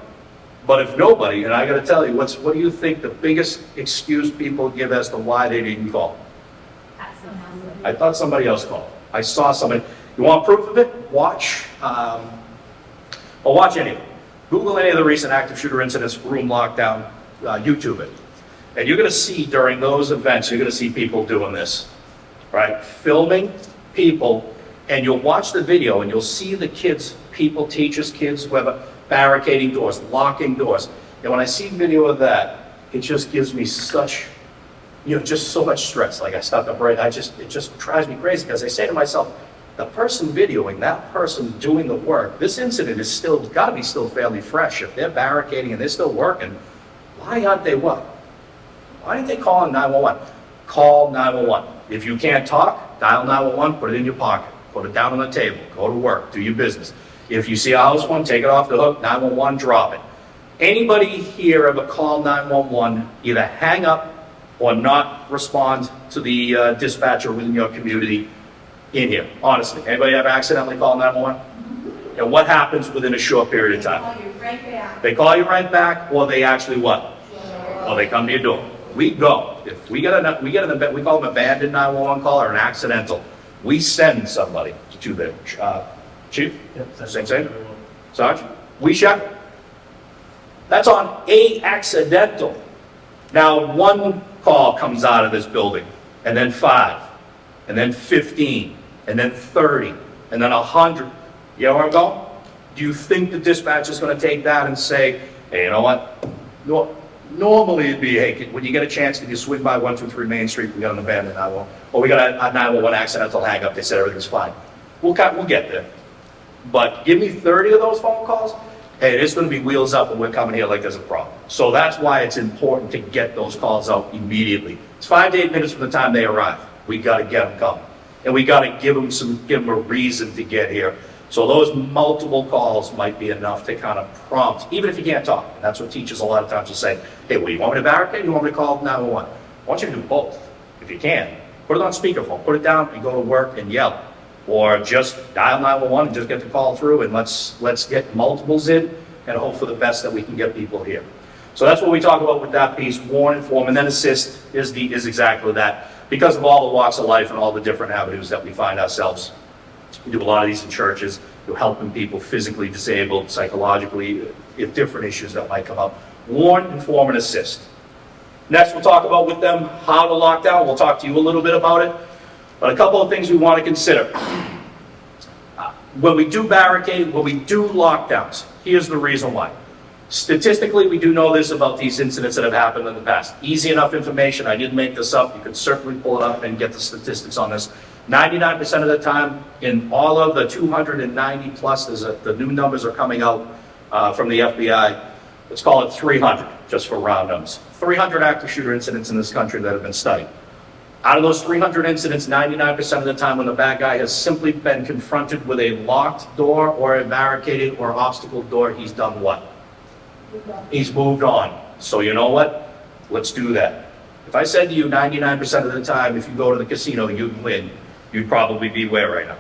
But if nobody, and I got to tell you, what do you think the biggest excuse people give as to why they didn't call? I thought somebody else called. I saw somebody. You want proof of it? Watch. Watch any of it. Google any of the recent active shooter incidents, room lockdown, YouTube it. And you're going to see during those events, you're going to see people doing this, right? Filming people. And you'll watch the video and you'll see the kids, people, teachers, kids, whoever, barricading doors, locking doors. And when I see video of that, it just gives me such, just so much stress. Like I start to break, it just drives me crazy because I say to myself, the person videoing, that person doing the work, this incident is still, got to be still fairly fresh. If they're barricading and they're still working, why aren't they what? Why aren't they calling 911? Call 911. If you can't talk, dial 911, put it in your pocket, put it down on the table, go to work, do your business. If you see a house phone, take it off the hook, 911, drop it. Anybody here ever call 911, either hang up or not respond to the dispatcher within your community in here? Honestly, anybody ever accidentally call 911? And what happens within a short period of time? They call you right back, or they actually what? Or they come to your door. We go. If we get we call them abandoned 911 call or an accidental. We send somebody to the chief. Yep, same thing. Sarge. We check. That's on a accidental. Now one call comes out of this building, and then 5, and then 15, and then 30, and then 100. You know where I'm going? Do you think the dispatcher is going to take that and say, hey, you know what? Normally it'd be, hey, when you get a chance, can you swing by 123 Main Street? We got an abandoned 911, or we got a 911 accidental hang up. They said everything's fine. We'll get there. But give me 30 of those phone calls, hey, it's going to be wheels up, and we're coming here like there's a problem. So that's why it's important to get those calls out immediately. It's 5 to 8 minutes from the time they arrive. We got to get them coming, and we got to give them a reason to get here. So those multiple calls might be enough to kind of prompt, even if you can't talk. And that's what teachers a lot of times will say, hey, well, you want me to barricade? You want me to call 911? I want you to do both, if you can. Put it on speakerphone, put it down, and go to work and yell. Or just dial 911 and just get the call through, and let's get multiples in and hope for the best that we can get people here. So that's what we talk about with that piece. Warn, inform, and then assist is exactly that. Because of all the walks of life and all the different avenues that we find ourselves. We do a lot of these in churches. We're helping people physically disabled, psychologically, if different issues that might come up. Warn, inform, and assist. Next, we'll talk about with them how to lock down. We'll talk to you a little bit about it. But a couple of things we want to consider. When we do barricade, when we do lockdowns, here's the reason why. Statistically, we do know this about these incidents that have happened in the past. Easy enough information. I didn't make this up. You could certainly pull it up and get the statistics on this. 99% of the time, in all of the 290 plus, the new numbers are coming out from the FBI. Let's call it 300, just for round numbers. 300 active shooter incidents in this country that have been studied. Out of those 300 incidents, 99% of the time when the bad guy has simply been confronted with a locked door or a barricaded or obstacle door, he's done what? He's moved on. So you know what? Let's do that. If I said to you 99% of the time, if you go to the casino, you can win, you'd probably be where right now?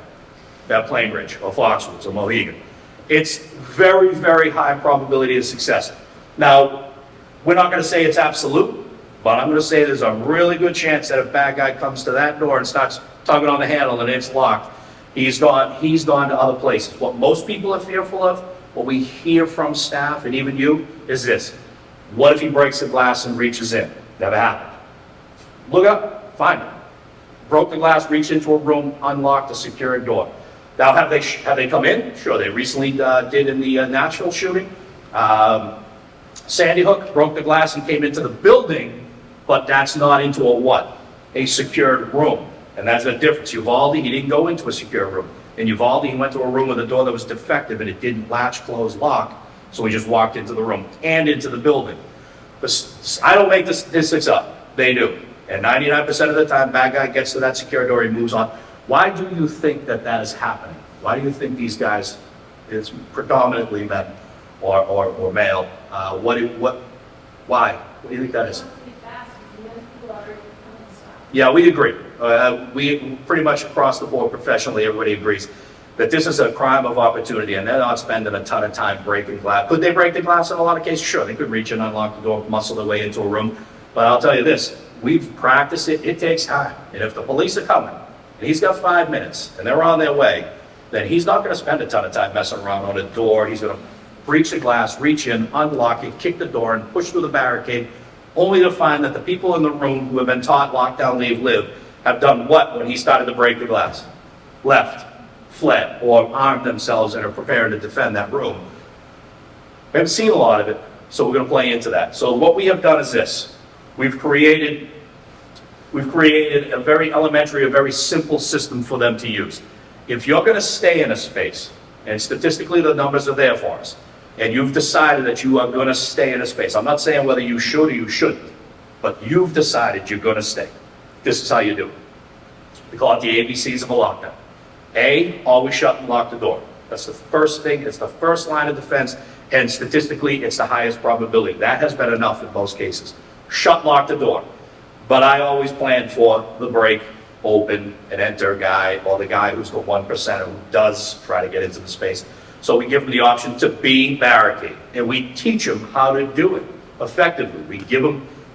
At Plainridge or Foxwoods or Mohegan. It's very, very high probability of success. Now, we're not going to say it's absolute, but I'm going to say there's a really good chance that if a bad guy comes to that door and starts tugging on the handle and it's locked, he's gone to other places. What most people are fearful of, what we hear from staff and even you, is this. What if he breaks the glass and reaches in? Never happened. Look up, find it. Broke the glass, reached into a room, unlocked a secured door. Now, have they come in? Sure, they recently did in the Nashville shooting. Sandy Hook broke the glass and came into the building, but that's not into a what? A secured room. And that's the difference. Uvalde, he didn't go into a secure room. In Uvalde, he went to a room with a door that was defective and it didn't latch, close, lock. So he just walked into the room and into the building. I don't make the statistics up. They do. And 99% of the time, bad guy gets to that secure door, he moves on. Why do you think that is happening? Why do you think these guys, it's predominantly men or male? Why? What do you think that is? Yeah, we agree. We pretty much across the board professionally, everybody agrees that this is a crime of opportunity and they're not spending a ton of time breaking glass. Could they break the glass in a lot of cases? Sure, they could reach in, unlock the door, muscle their way into a room. But I'll tell you this, we've practiced it, it takes time. And if the police are coming, and he's got 5 minutes, and they're on their way, then he's not gonna spend a ton of time messing around on a door. He's gonna breach the glass, reach in, unlock it, kick the door, and push through the barricade, only to find that the people in the room who have been taught lockdown, leave, live, have done what when he started to break the glass? Left, fled, or armed themselves and are preparing to defend that room. We haven't seen a lot of it, so we're going to play into that. So what we have done is this. We've created a very elementary, a very simple system for them to use. If you're going to stay in a space, and statistically the numbers are there for us, and you've decided that you are going to stay in a space, I'm not saying whether you should or you shouldn't, but you've decided you're going to stay. This is how you do it. We call it the ABCs of a lockdown. A, always shut and lock the door. That's the first thing, it's the first line of defense, and statistically it's the highest probability. That has been enough in most cases. Shut and lock the door. But I always plan for the break, open, and enter guy, or the guy who's the 1% who does try to get into the space. So we give them the option to be barricade, and we teach them how to do it effectively.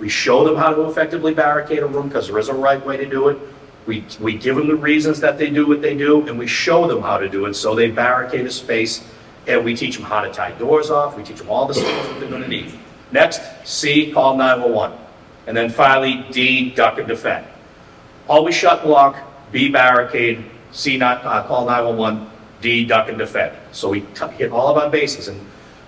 We show them how to effectively barricade a room, because there is a right way to do it. We give them the reasons that they do what they do, and we show them how to do it, so they barricade a space, and we teach them how to tie doors off. We teach them all the skills that they're going to need. Next, C, call 911. And then finally, D, duck and defend. Always shut and lock, B, barricade, C, call 911, D, duck and defend. So we hit all of our bases, and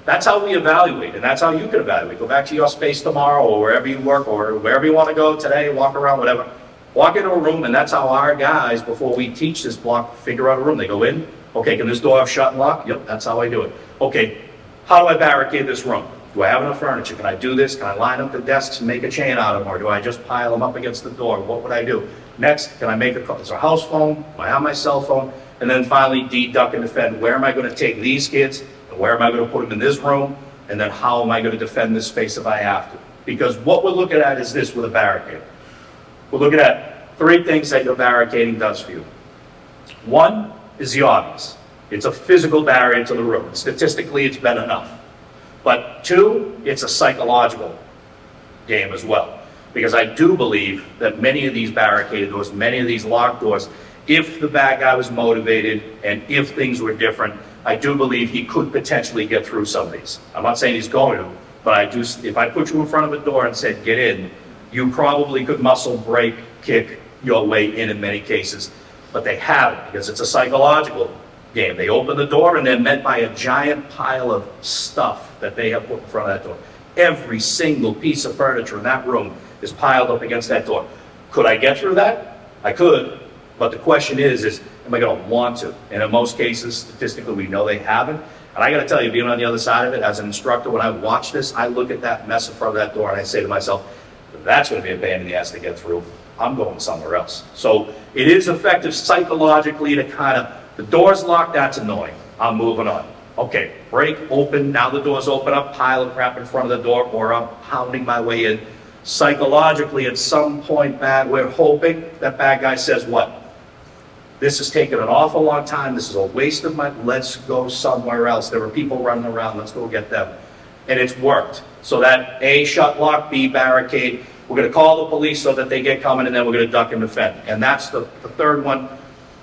that's how we evaluate, and that's how you can evaluate. Go back to your space tomorrow, or wherever you work, or wherever you want to go today, walk around, whatever. Walk into a room, and that's how our guys, before we teach this block, figure out a room. They go in, okay, can this door shut and lock? Yep, that's how I do it. Okay, how do I barricade this room? Do I have enough furniture? Can I do this? Can I line up the desks and make a chain out of them? Or do I just pile them up against the door? What would I do? Next, can I make a call? Is there a house phone? Do I have my cell phone? And then finally, D, duck and defend. Where am I going to take these kids? And where am I going to put them in this room? And then how am I going to defend this space if I have to? Because what we're looking at is this with a barricade. We're looking at three things that your barricading does for you. One is the obvious. It's a physical barrier to the room. Statistically, it's been enough. But two, it's a psychological game as well. Because I do believe that many of these barricaded doors, many of these locked doors, if the bad guy was motivated and if things were different, I do believe he could potentially get through some of these. I'm not saying he's going to, but I do. If I put you in front of a door and said, get in, you probably could muscle, break, kick your way in many cases. But they haven't, because it's a psychological game. They open the door and they're met by a giant pile of stuff that they have put in front of that door. Every single piece of furniture in that room is piled up against that door. Could I get through that? I could, but the question is am I going to want to? And in most cases, statistically, we know they haven't. And I got to tell you, being on the other side of it, as an instructor, when I watch this, I look at that mess in front of that door and I say to myself, that's going to be a pain in the ass to get through. I'm going somewhere else. So it is effective psychologically to kind of, the door's locked, that's annoying. I'm moving on. Okay, break, open, now the door's open up, pile of crap in front of the door, or I'm pounding my way in. Psychologically, at some point back, we're hoping that bad guy says what? This has taken an awful long time, this is a waste of my, let's go somewhere else. There are people running around, let's go get them. And it's worked. So that A, shut, lock, B, barricade. We're going to call the police so that they get coming, and then we're going to duck and defend. And that's the third one.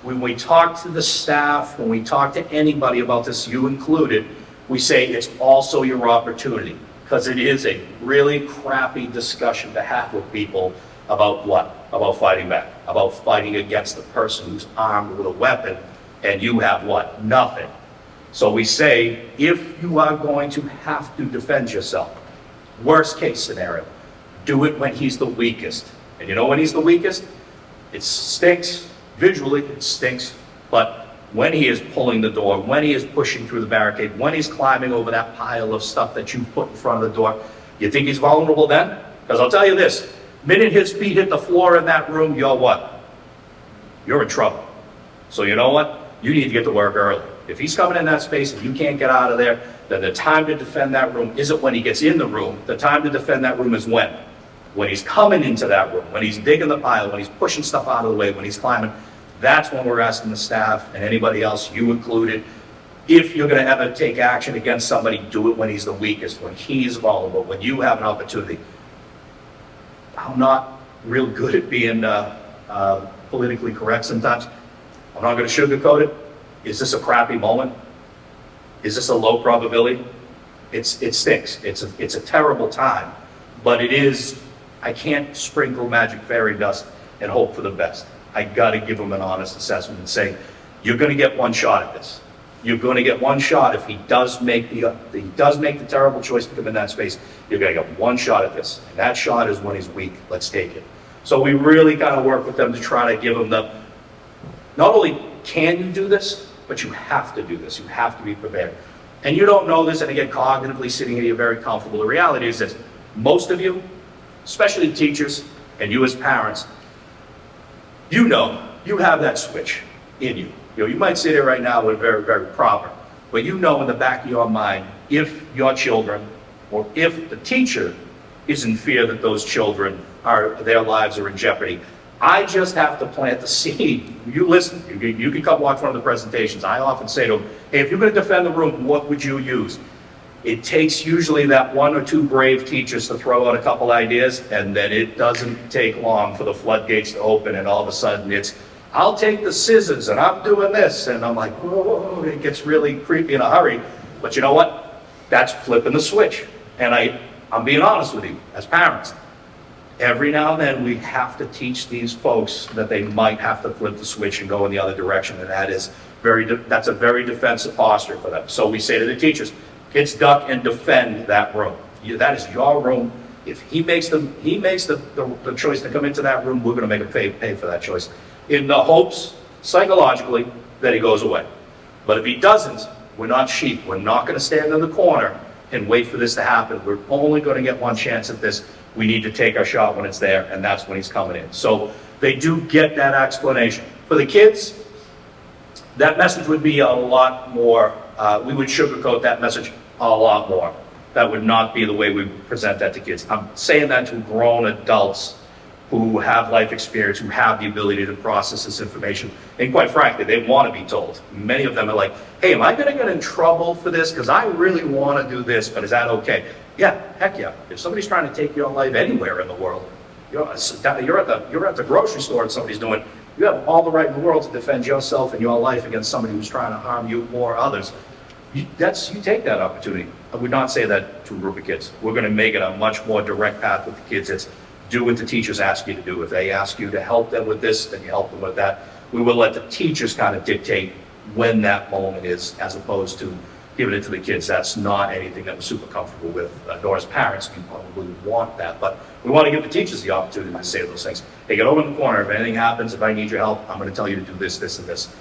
When we talk to the staff, when we talk to anybody about this, you included, we say it's also your opportunity. Because it is a really crappy discussion to have with people about what? About fighting back. About fighting against the person who's armed with a weapon, and you have what? Nothing. So we say, if you are going to have to defend yourself, worst case scenario, do it when he's the weakest. And you know when he's the weakest? It stinks. Visually, it stinks. But when he is pulling the door, when he is pushing through the barricade, when he's climbing over that pile of stuff that you put in front of the door, you think he's vulnerable then? Because I'll tell you this, minute his feet hit the floor in that room, you're what? You're in trouble. So you know what? You need to get to work early. If he's coming in that space and you can't get out of there, then the time to defend that room isn't when he gets in the room. The time to defend that room is when? When he's coming into that room, when he's digging the pile, when he's pushing stuff out of the way, when he's climbing. That's when we're asking the staff and anybody else, you included, if you're going to ever take action against somebody, do it when he's the weakest, when he's vulnerable, when you have an opportunity. I'm not real good at being politically correct sometimes. I'm not going to sugarcoat it. Is this a crappy moment? Is this a low probability? It stinks. It's a terrible time. But it is, I can't sprinkle magic fairy dust and hope for the best. I got to give them an honest assessment and say, you're going to get one shot at this. You're going to get one shot. If he does make the terrible choice to come in that space, you're going to get one shot at this. And that shot is when he's weak. Let's take it. So we really kind of work with them to try to give them the, not only can you do this, but you have to do this. You have to be prepared. And you don't know this, and again, cognitively sitting here, you're very comfortable. The reality is this: most of you, especially teachers and you as parents, you know you have that switch in you. You know, you might sit here right now with very, very proper, but you know in the back of your mind, if your children or if the teacher is in fear that those children their lives are in jeopardy, I just have to plant the seed. You listen, you can come watch one of the presentations. I often say to them, hey, if you're going to defend the room, what would you use? It takes usually that one or two brave teachers to throw out a couple ideas, and then it doesn't take long for the floodgates to open, and all of a sudden it's, I'll take the scissors and I'm doing this, and I'm like, whoa, it gets really creepy in a hurry. But you know what? That's flipping the switch. And I'm being honest with you, as parents, every now and then we have to teach these folks that they might have to flip the switch and go in the other direction, and that's a very defensive posture for them. So we say to the teachers, kids, duck and defend that room. That is your room. If he makes the choice to come into that room, we're going to make him pay for that choice, in the hopes, psychologically, that he goes away. But if he doesn't, we're not sheep. We're not going to stand in the corner and wait for this to happen. We're only going to get one chance at this. We need to take our shot when it's there, and that's when he's coming in. So they do get that explanation. For the kids, that message would be a lot more, we would sugarcoat that message a lot more. That would not be the way we present that to kids. I'm saying that to grown adults who have life experience, who have the ability to process this information. And quite frankly, they want to be told. Many of them are like, hey, am I going to get in trouble for this? Because I really want to do this, but is that okay? Yeah, heck yeah. If somebody's trying to take your life anywhere in the world, you're at the grocery store and somebody's doing, you have all the right in the world to defend yourself and your life against somebody who's trying to harm you or others. You take that opportunity. I would not say that to a group of kids. We're going to make it a much more direct path with the kids. It's do what the teachers ask you to do. If they ask you to help them with this, then you help them with that. We will let the teachers kind of dictate when that moment is, as opposed to giving it to the kids. That's not anything that we're super comfortable with. Nor as parents, we probably want that. But we want to give the teachers the opportunity to say those things. Hey, get over in the corner. If anything happens, if I need your help, I'm going to tell you to do this, this, and this.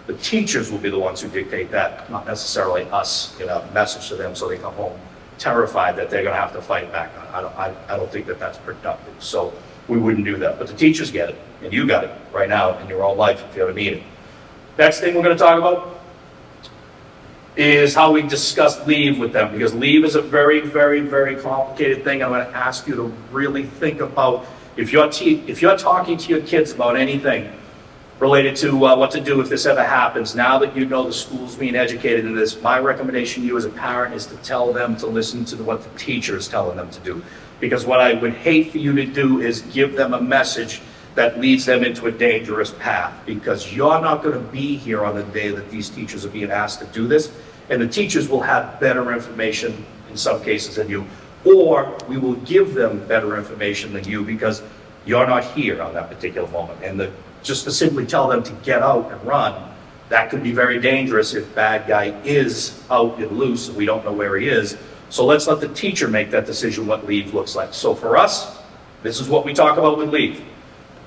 The teachers will be the ones who dictate that, not necessarily us. Get a message to them so they come home terrified that they're going to have to fight back. I don't think that that's productive. So we wouldn't do that. But the teachers get it, and you got it right now in your own life if you ever need it. Next thing we're going to talk about is how we discuss leave with them, because leave is a very, very, very complicated thing. I'm going to ask you to really think about if you're talking to your kids about anything related to what to do if this ever happens. Now that you know the school's being educated in this, my recommendation to you as a parent is to tell them to listen to what the teacher is telling them to do. Because what I would hate for you to do is give them a message that leads them into a dangerous path, because you're not going to be here on the day that these teachers are being asked to do this, and the teachers will have better information in some cases than you, or we will give them better information than you because you're not here on that particular moment. And just to simply tell them to get out and run, that could be very dangerous if bad guy is out and loose and we don't know where he is. So let's let the teacher make that decision what leave looks like. So for us, this is what we talk about with leave.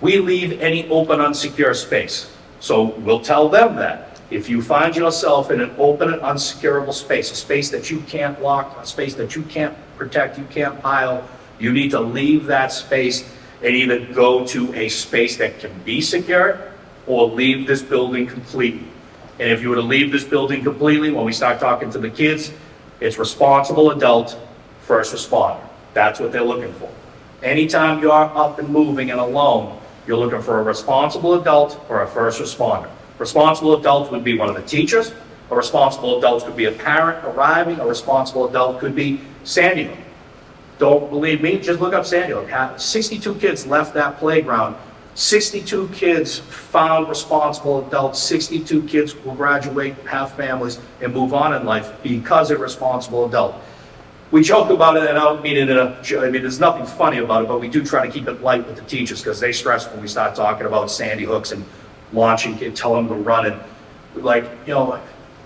We leave any open, unsecure space. So we'll tell them that. If you find yourself in an open and unsecurable space, a space that you can't lock, a space that you can't protect, you can't pile, you need to leave that space and either go to a space that can be secure or leave this building completely. And if you were to leave this building completely, when we start talking to the kids, it's responsible adult, first responder. That's what they're looking for. Anytime you're up and moving and alone, you're looking for a responsible adult or a first responder. Responsible adult would be one of the teachers. A responsible adult could be a parent arriving. A responsible adult could be Sandy Hook. Don't believe me? Just look up Sandy Hook. 62 kids left that playground. 62 kids found responsible adults. 62 kids will graduate, have families, and move on in life because they're responsible adult. We joke about it, and I don't mean it there's nothing funny about it, but we do try to keep it light with the teachers because they stress when we start talking about Sandy Hooks and launching kids, tell them to run, and like,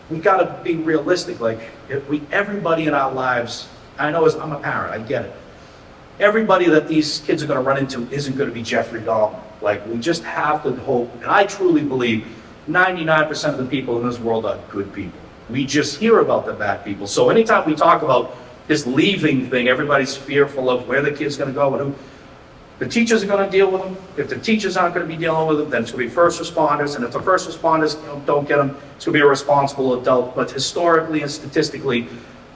we gotta be realistic. Like, everybody in our lives, I know I'm a parent, I get it. Everybody that these kids are gonna run into isn't gonna be Jeffrey Dahmer. Like, we just have to hope, and I truly believe 99% of the people in this world are good people. We just hear about the bad people. So anytime we talk about this leaving thing, everybody's fearful of where the kid's gonna go and who. The teachers are gonna deal with them. If the teachers aren't gonna be dealing with them, then it's gonna be first responders. And if the first responders don't get them, it's gonna be a responsible adult. But historically and statistically,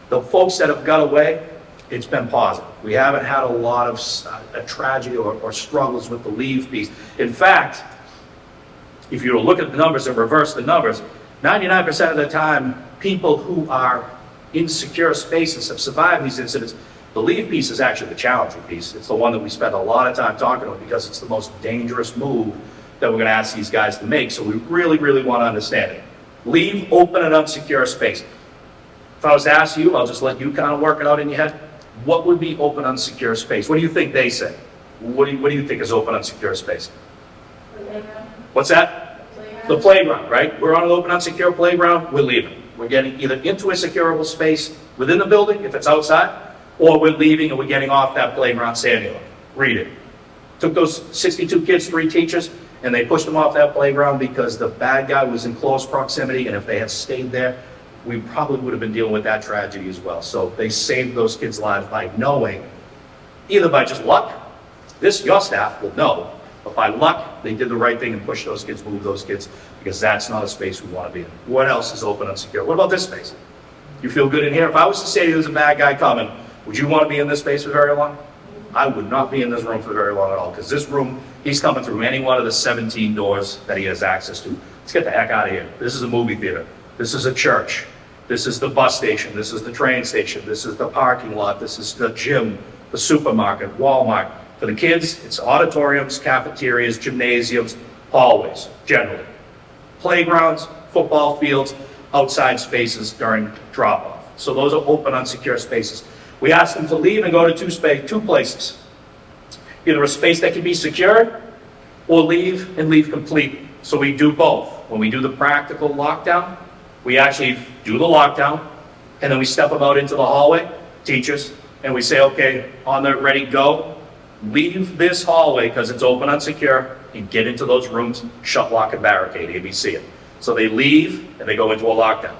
the folks that have got away, it's been positive. We haven't had a lot of a tragedy or struggles with the leave piece. In fact, if you look at the numbers and reverse the numbers, 99% of the time, people who are in secure spaces have survived these incidents. The leave piece is actually the challenging piece. It's the one that we spend a lot of time talking about because it's the most dangerous move that we're going to ask these guys to make. So we really, really want to understand it. Leave open and unsecure space. If I was to ask you, I'll just let you kind of work it out in your head. What would be open, unsecure space? What do you think they say? What do you think is open, unsecure space? What's that? The playground, right? We're on an open, unsecure playground, we're leaving. We're getting either into a securable space within the building, if it's outside, or we're leaving and we're getting off that playground standing. Read it. Took those 62 kids, 3 teachers, and they pushed them off that playground because the bad guy was in close proximity, and if they had stayed there, we probably would have been dealing with that tragedy as well. So they saved those kids' lives by knowing, either by just luck, your staff will know, but by luck, they did the right thing and pushed those kids, moved those kids, because that's not a space we want to be in. What else is open and secure? What about this space? You feel good in here? If I was to say to you there's a bad guy coming, would you want to be in this space for very long? I would not be in this room for very long at all, because this room, he's coming through any one of the 17 doors that he has access to. Let's get the heck out of here. This is a movie theater. This is a church. This is the bus station. This is the train station. This is the parking lot. This is the gym, the supermarket, Walmart. For the kids, it's auditoriums, cafeterias, gymnasiums, hallways, generally. Playgrounds, football fields, outside spaces during drop-off. So those are open, unsecure spaces. We ask them to leave and go to two places. Either a space that can be secured, or leave and leave completely. So we do both. When we do the practical lockdown, we actually do the lockdown, and then we step them out into the hallway, teachers, and we say, okay, on the ready, go. Leave this hallway because it's open, unsecure, and get into those rooms, shut, lock, and barricade, ABC it. So they leave, and they go into a lockdown.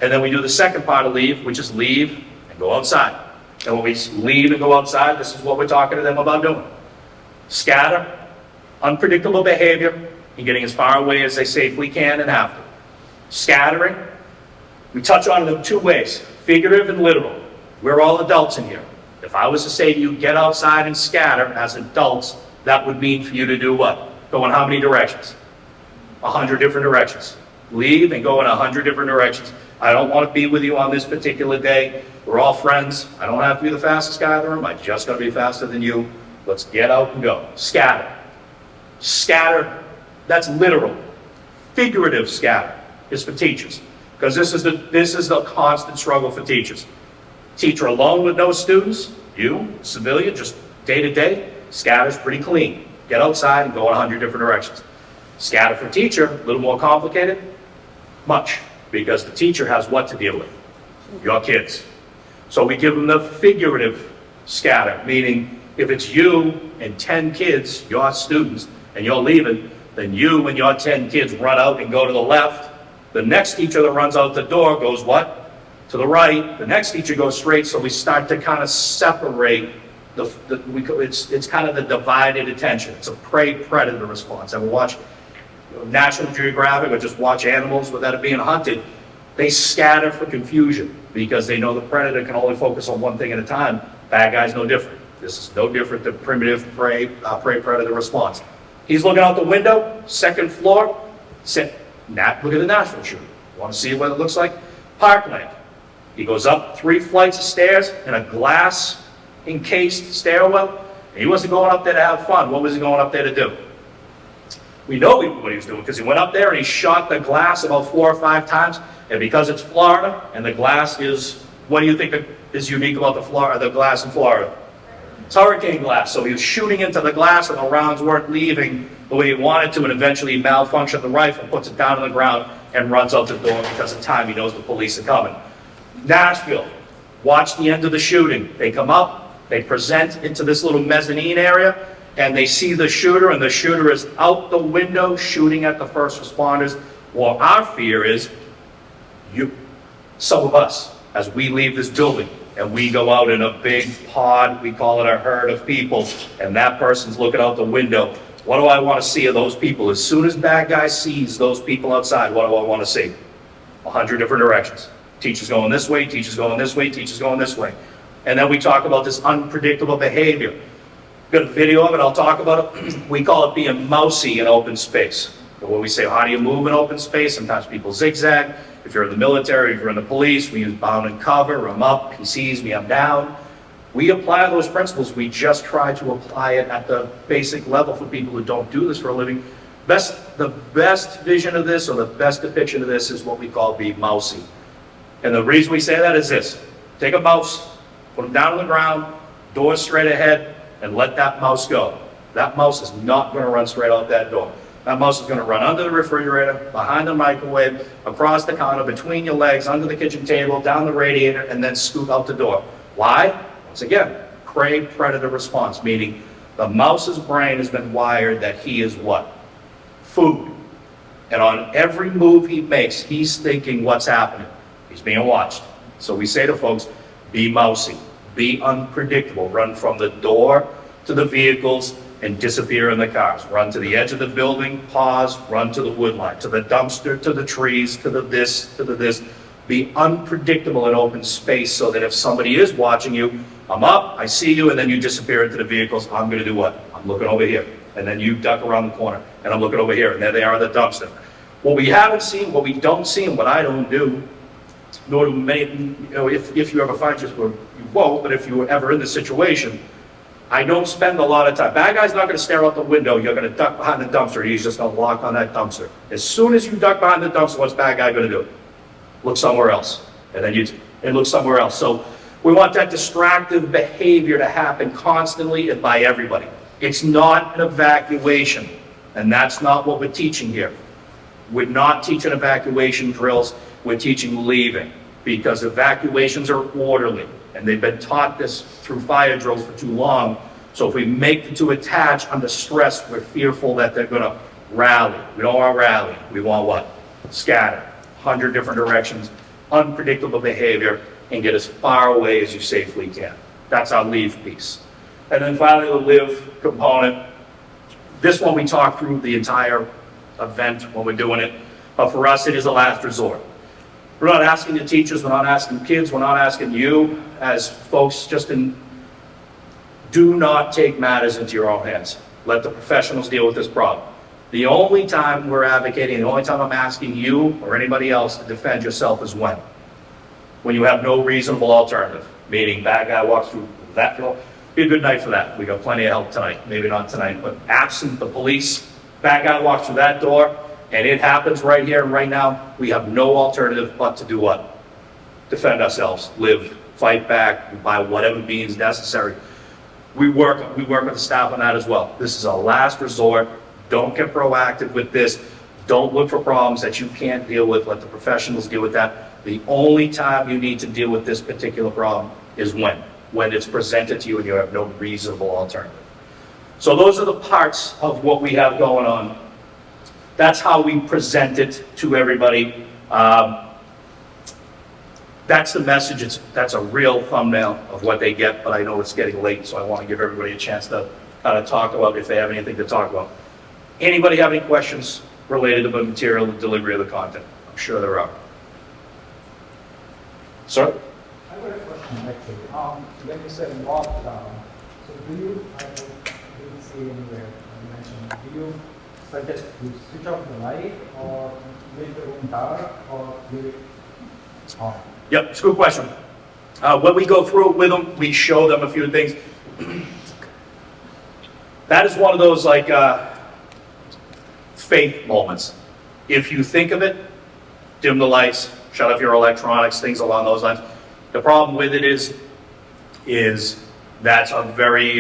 And then we do the second part of leave, which is leave and go outside. And when we leave and go outside, this is what we're talking to them about doing. Scatter, unpredictable behavior, and getting as far away as they safely can and have to. Scattering, we touch on it in 2 ways, figurative and literal. We're all adults in here. If I was to say to you, get outside and scatter as adults, that would mean for you to do what? Go in how many directions? 100 different directions. Leave and go in 100 different directions. I don't want to be with you on this particular day. We're all friends. I don't have to be the fastest guy in the room. I just got to be faster than you. Let's get out and go. Scatter. Scatter, that's literal. Figurative scatter is for teachers, because this is the constant struggle for teachers. Teacher alone with no students, you, civilian, just day to day, scatter's pretty clean. Get outside and go in 100 different directions. Scatter for teacher, a little more complicated, much, because the teacher has what to deal with? Your kids. So we give them the figurative scatter, meaning if it's you and 10 kids, your students, and you're leaving, then you and your 10 kids run out and go to the left. The next teacher that runs out the door goes what? To the right. The next teacher goes straight. So we start to kind of separate. It's kind of the divided attention. It's a prey-predator response. And we watch National Geographic or just watch animals without it being hunted. They scatter for confusion because they know the predator can only focus on one thing at a time. Bad guy's no different. This is no different than primitive prey-predator response. He's looking out the window, second floor. Look at the national shooter. You want to see what it looks like? Parkland. He goes up 3 flights of stairs in a glass encased stairwell. And he wasn't going up there to have fun. What was he going up there to do? We know what he was doing because he went up there and he shot the glass about 4 or 5 times. And because it's Florida and the glass is, what do you think is unique about the glass in Florida? It's hurricane glass. So he was shooting into the glass and the rounds weren't leaving the way he wanted to, and eventually he malfunctioned the rifle, puts it down on the ground, and runs out the door because of time. He knows the police are coming. Nashville, watch the end of the shooting. They come up, they present into this little mezzanine area, and they see the shooter, and the shooter is out the window shooting at the first responders. Well, our fear is some of us, as we leave this building and we go out in a big pod, we call it a herd of people, and that person's looking out the window. What do I want to see of those people? As soon as bad guy sees those people outside, what do I want to see? 100 different directions. Teacher's going this way, teacher's going this way, teacher's going this way. And then we talk about this unpredictable behavior. Got a video of it, I'll talk about it. We call it being mousy in open space. When we say, how do you move in open space? Sometimes people zigzag. If you're in the military, if you're in the police, we use bound and cover. I'm up, he sees me, I'm down. We apply those principles. We just try to apply it at the basic level for people who don't do this for a living. The best vision of this, or the best depiction of this, is what we call being mousy. And the reason we say that is this. Take a mouse, put him down on the ground, door straight ahead, and let that mouse go. That mouse is not going to run straight out that door. That mouse is going to run under the refrigerator, behind the microwave, across the counter, between your legs, under the kitchen table, down the radiator, and then scoot out the door. Why? Once again, prey-predator response, meaning the mouse's brain has been wired that he is what? Food. And on every move he makes, he's thinking what's happening. He's being watched. So we say to folks, be mousy, be unpredictable, run from the door to the vehicles and disappear in the cars. Run to the edge of the building, pause, run to the wood line, to the dumpster, to the trees, to the this, to the this. Be unpredictable in open space so that if somebody is watching you, I'm up, I see you, and then you disappear into the vehicles. I'm going to do what? I'm looking over here. And then you duck around the corner, and I'm looking over here, and there they are in the dumpster. What we haven't seen, what we don't see, and what I don't do, nor do many, if you ever find yourself, you won't, but if you were ever in this situation, I don't spend a lot of time. Bad guy's not going to stare out the window. You're going to duck behind the dumpster. He's just going to lock on that dumpster. As soon as you duck behind the dumpster, what's bad guy going to do? Look somewhere else. And then look somewhere else. So we want that distractive behavior to happen constantly and by everybody. It's not an evacuation. And that's not what we're teaching here. We're not teaching evacuation drills. We're teaching leaving. Because evacuations are orderly. And they've been taught this through fire drills for too long. So if we make them to attach under stress, we're fearful that they're going to rally. We don't want rally. We want what? Scatter. 100 different directions, unpredictable behavior, and get as far away as you safely can. That's our leave piece. And then finally, the live component. This one we talk through the entire event when we're doing it. But for us, it is a last resort. We're not asking the teachers, we're not asking kids, we're not asking you as folks do not take matters into your own hands. Let the professionals deal with this problem. The only time we're advocating, the only time I'm asking you or anybody else to defend yourself is when? When you have no reasonable alternative. Meaning, bad guy walks through that door. Be a good night for that. We got plenty of help tonight. Maybe not tonight, but absent the police, bad guy walks through that door, and it happens right here and right now, we have no alternative but to do what? Defend ourselves, live, fight back, by whatever means necessary. We work with the staff on that as well. This is a last resort. Don't get proactive with this. Don't look for problems that you can't deal with. Let the professionals deal with that. The only time you need to deal with this particular problem is when it's presented to you and you have no reasonable alternative. So those are the parts of what we have going on. That's how we present it to everybody. That's the message. That's a real thumbnail of what they get, but I know it's getting late, so I want to give everybody a chance to kind of talk about if they have anything to talk about. Anybody have any questions related to the material and delivery of the content? I'm sure there are. Sir? I've got a question actually. When you said lockdown, so do you, I didn't see anywhere you mentioned, do you suggest you switch off the light or leave the room dark or leave it on? Yep, it's a good question. When we go through it with them, we show them a few things. That is one of those like faith moments. If you think of it, dim the lights, shut off your electronics, things along those lines. The problem with it is that's a very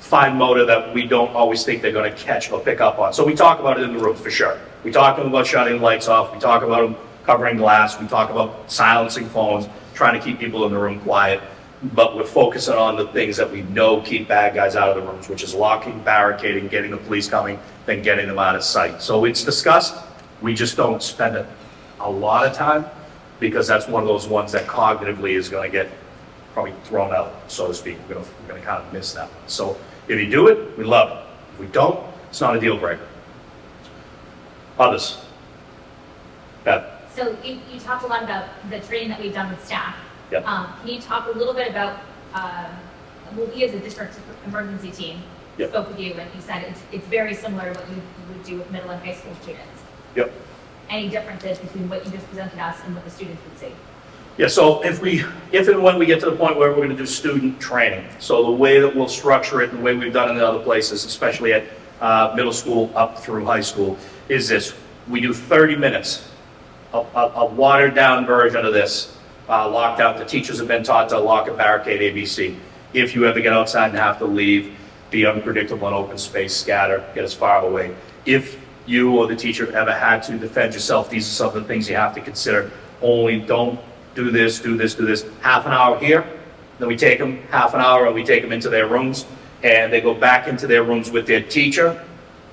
fine motor that we don't always think they're going to catch or pick up on. So we talk about it in the rooms for sure. We talk to them about shutting lights off. We talk about them covering glass. We talk about silencing phones, trying to keep people in the room quiet. But we're focusing on the things that we know keep bad guys out of the rooms, which is locking, barricading, getting the police coming, then getting them out of sight. So it's discussed. We just don't spend a lot of time because that's one of those ones that cognitively is going to get probably thrown out, so to speak. We're going to kind of miss that one. So if you do it, we love it. If we don't, it's not a deal breaker. Others? Beth? So you talked a lot about the training that we've done with staff. Yep. Can you talk a little bit about, well, we as a district emergency team Yep. spoke with you and you said it's very similar to what you would do with middle and high school students. Yep. Any differences between what you just presented us and what the students would see? Yeah, so if and when we get to the point where we're going to do student training, so the way that we'll structure it, and the way we've done it in other places, especially at middle school up through high school, is this. We do 30 minutes, a watered down version of this, locked out. The teachers have been taught to lock and barricade ABC. If you ever get outside and have to leave, be unpredictable in open space, scatter, get as far away. If you or the teacher ever had to defend yourself, these are some of the things you have to consider. Only don't do this, do this, do this. Half an hour here, then we take them half an hour and we take them into their rooms and they go back into their rooms with their teacher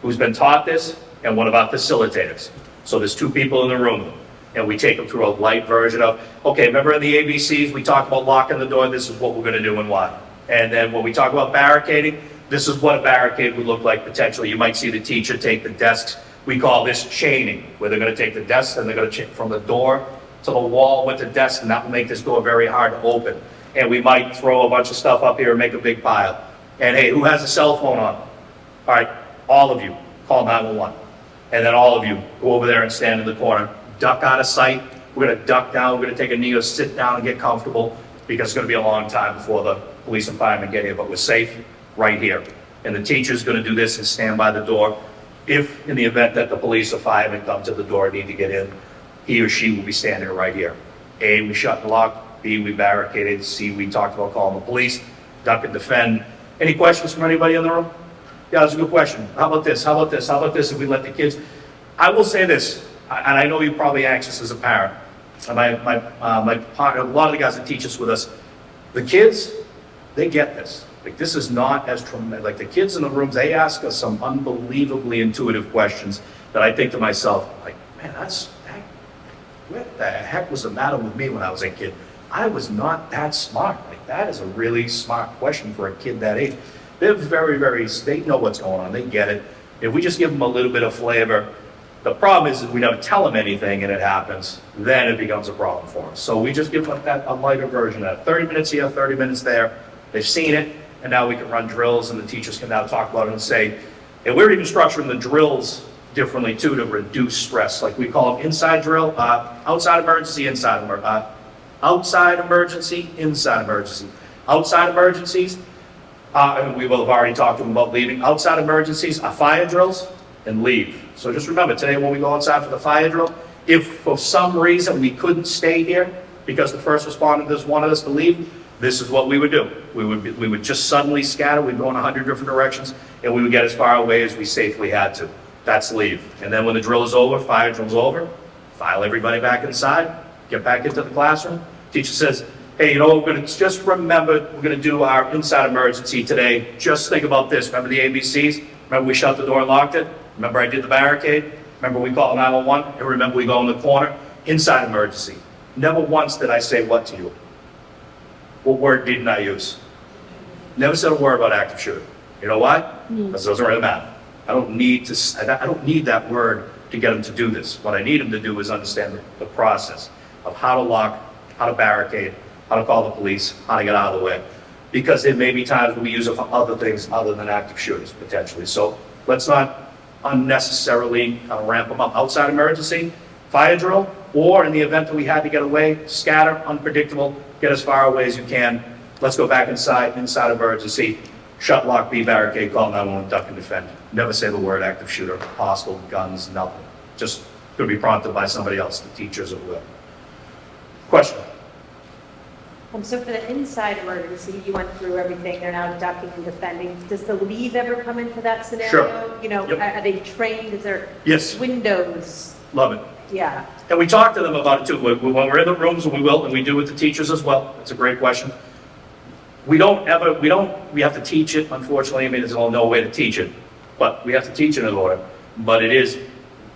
who's been taught this and one of our facilitators. So there's two people in the room and we take them through a light version of, okay, remember in the ABCs, we talked about locking the door, this is what we're gonna do and why. And then when we talk about barricading, this is what a barricade would look like potentially. You might see the teacher take the desks. We call this chaining, where they're gonna take the desks and they're gonna chain from the door to the wall with the desk, and that will make this door very hard to open. And we might throw a bunch of stuff up here and make a big pile. And hey, who has a cell phone on? All right, all of you, call 911. And then all of you, go over there and stand in the corner. Duck out of sight. We're gonna duck down, we're gonna take a knee or sit down and get comfortable because it's gonna be a long time before the police and firemen get here, but we're safe right here. And the teacher's gonna do this and stand by the door. If, in the event that the police or firemen come to the door and need to get in, he or she will be standing right here. A, we shut and lock. B, we barricaded. C, we talked about calling the police. Duck and defend. Any questions from anybody in the room? Yeah, that's a good question. How about this? How about this? How about this if we let the kids? I will say this, and I know you're probably anxious as a parent. And my partner, a lot of the guys that teach us with us, the kids, they get this. Like, this is not as traumatic. Like, the kids in the rooms, they ask us some unbelievably intuitive questions that I think to myself, like, man, what the heck was the matter with me when I was a kid? I was not that smart. Like, that is a really smart question for a kid that age. They're they know what's going on. They get it. If we just give them a little bit of flavor, the problem is we never tell them anything and it happens, then it becomes a problem for us. So we just give them a lighter version of that. 30 minutes here, 30 minutes there. They've seen it, and now we can run drills, and the teachers can now talk about it and say, and we're even structuring the drills differently too to reduce stress. Like we call them inside drill, outside emergency, inside emergency. Outside emergency, inside emergency. Outside emergencies, and we will have already talked to them about leaving. Outside emergencies are fire drills and leave. So just remember, today when we go outside for the fire drill, if for some reason we couldn't stay here because the first responders wanted us to leave, this is what we would do. We would just suddenly scatter. We'd go in 100 different directions, and we would get as far away as we safely had to. That's leave. And then when the drill is over, fire drill's over, file everybody back inside, get back into the classroom. Teacher says, hey, you know, we're going to just remember, we're going to do our inside emergency today. Just think about this. Remember the ABCs? Remember we shut the door and locked it? Remember I did the barricade? Remember we called 911? And remember we go in the corner? Inside emergency. Never once did I say what to you. What word didn't I use? Never said a word about active shooter. You know why? Because it doesn't really matter. I don't need that word to get them to do this. What I need them to do is understand the process of how to lock, how to barricade, how to call the police, how to get out of the way. Because there may be times when we use it for other things other than active shooters, potentially. So let's not unnecessarily kind of ramp them up. Outside emergency, fire drill, or in the event that we had to get away, scatter, unpredictable, get as far away as you can. Let's go back inside emergency, shut, lock, be barricade, call 911, duck and defend. Never say the word active shooter, hostile, guns, nothing. Just could be prompted by somebody else, the teachers or whoever. Question? So for the inside emergency, you went through everything, they're now ducking and defending. Does the leave ever come into that scenario? Sure. You know, Yep. are they trained? Is there Yes. windows? Love it. Yeah. And we talk to them about it too. When we're in the rooms, and we will, and we do with the teachers as well. It's a great question. We have to teach it, unfortunately. I mean, there's no way to teach it, but we have to teach it in order. But it is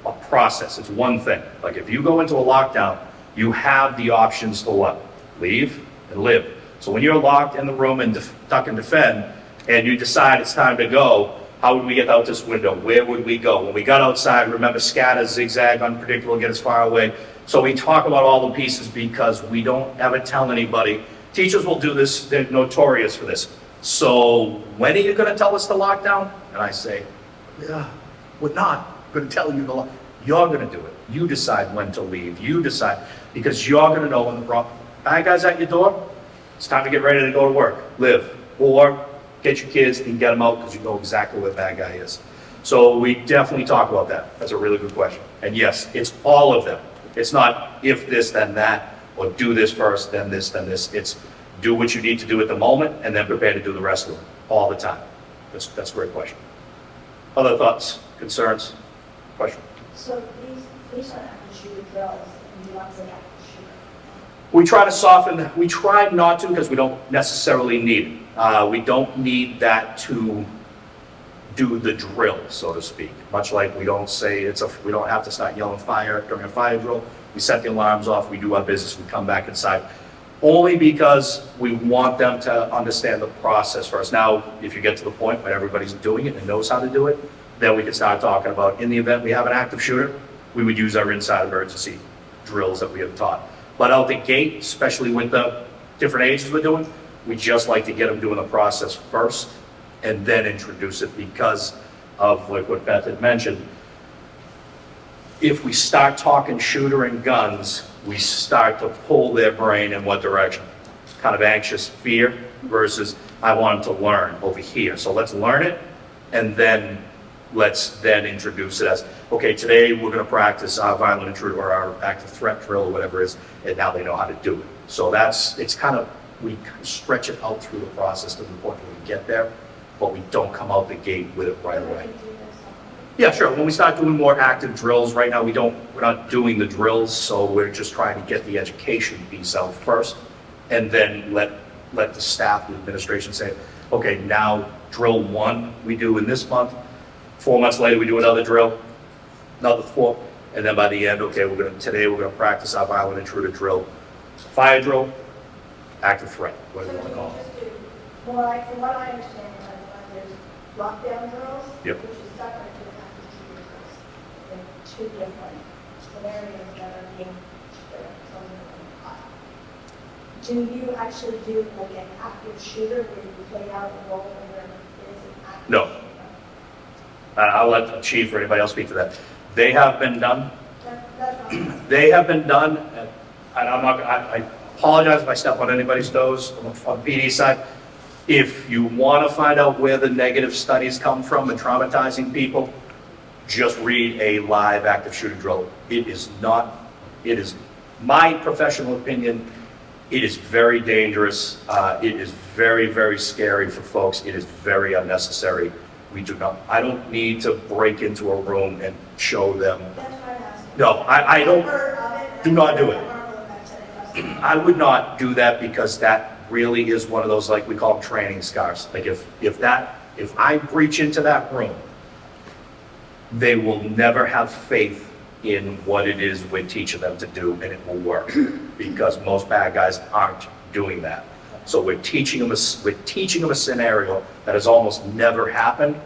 a process. It's one thing. Like if you go into a lockdown, you have the options to what? Leave and live. So when you're locked in the room and duck and defend, and you decide it's time to go, how would we get out this window? Where would we go? When we got outside, remember scatter, zigzag, unpredictable, get as far away. So we talk about all the pieces because we don't ever tell anybody. Teachers will do this, they're notorious for this. So when are you gonna tell us to lock down? And I say, yeah, we're not gonna tell you to lock. You're gonna do it. You decide when to leave. You decide, because you're gonna know when the bad guy's at your door, it's time to get ready to go to work, live. Or get your kids and get them out because you know exactly where the bad guy is. So we definitely talk about that. That's a really good question. And yes, it's all of them. It's not if this, then that, or do this first, then this, then this. It's do what you need to do at the moment and then prepare to do the rest of it all the time. That's a great question. Other thoughts, concerns, question? So these are active shooter drills, and you want to say active shooter. We try to soften, we try not to because we don't necessarily need it. We don't need that to do the drill, so to speak. Much like we don't say we don't have to start yelling fire during a fire drill. We set the alarms off, we do our business, we come back inside. Only because we want them to understand the process first. Now, if you get to the point where everybody's doing it and knows how to do it, then we can start talking about, in the event we have an active shooter, we would use our inside emergency drills that we have taught. But out the gate, especially with the different ages we're doing, we just like to get them doing the process first and then introduce it because of like what Beth had mentioned. If we start talking shooter and guns, we start to pull their brain in what direction? Kind of anxious fear versus I want them to learn over here. So let's learn it and then let's then introduce it as, okay, today we're going to practice our violent intruder or our active threat drill or whatever it is, and now they know how to do it. So it's kind of, we stretch it out through the process to the point where we get there, but we don't come out the gate with it right away. Yeah, sure. When we start doing more active drills, right now we're not doing the drills, so we're just trying to get the education piece out first, and then let the staff, the administration say, okay, now drill 1 we do in this month, 4 months later we do another drill, another 4, and then by the end, okay, today we're gonna practice our violent intruder drill, fire drill, active threat, whatever you want to call it. From what I understand, there's lockdown drills, Yep. which is separate to active shooter drills. They're two different scenarios that are being do you actually do like an active shooter where you play out a role where there is an active No. shooter? I'll let the chief or anybody else speak to that. They have been done. That's not They have been done, and I apologize if I step on anybody's toes on the PD side. If you want to find out where the negative studies come from and traumatizing people, just read a live active shooter drill. It is my professional opinion, it is very dangerous. It is very, very scary for folks. It is very unnecessary. I don't need to break into a room and show them. That's what I'm asking. No, I don't. I've heard of it, and Do I've not heard do the it. harmful effects that it does. I would not do that because that really is one of those, like we call them training scars. Like if I breach into that room, they will never have faith in what it is we're teaching them to do, and it will work because most bad guys aren't doing that. So we're teaching them a scenario that has almost never happened,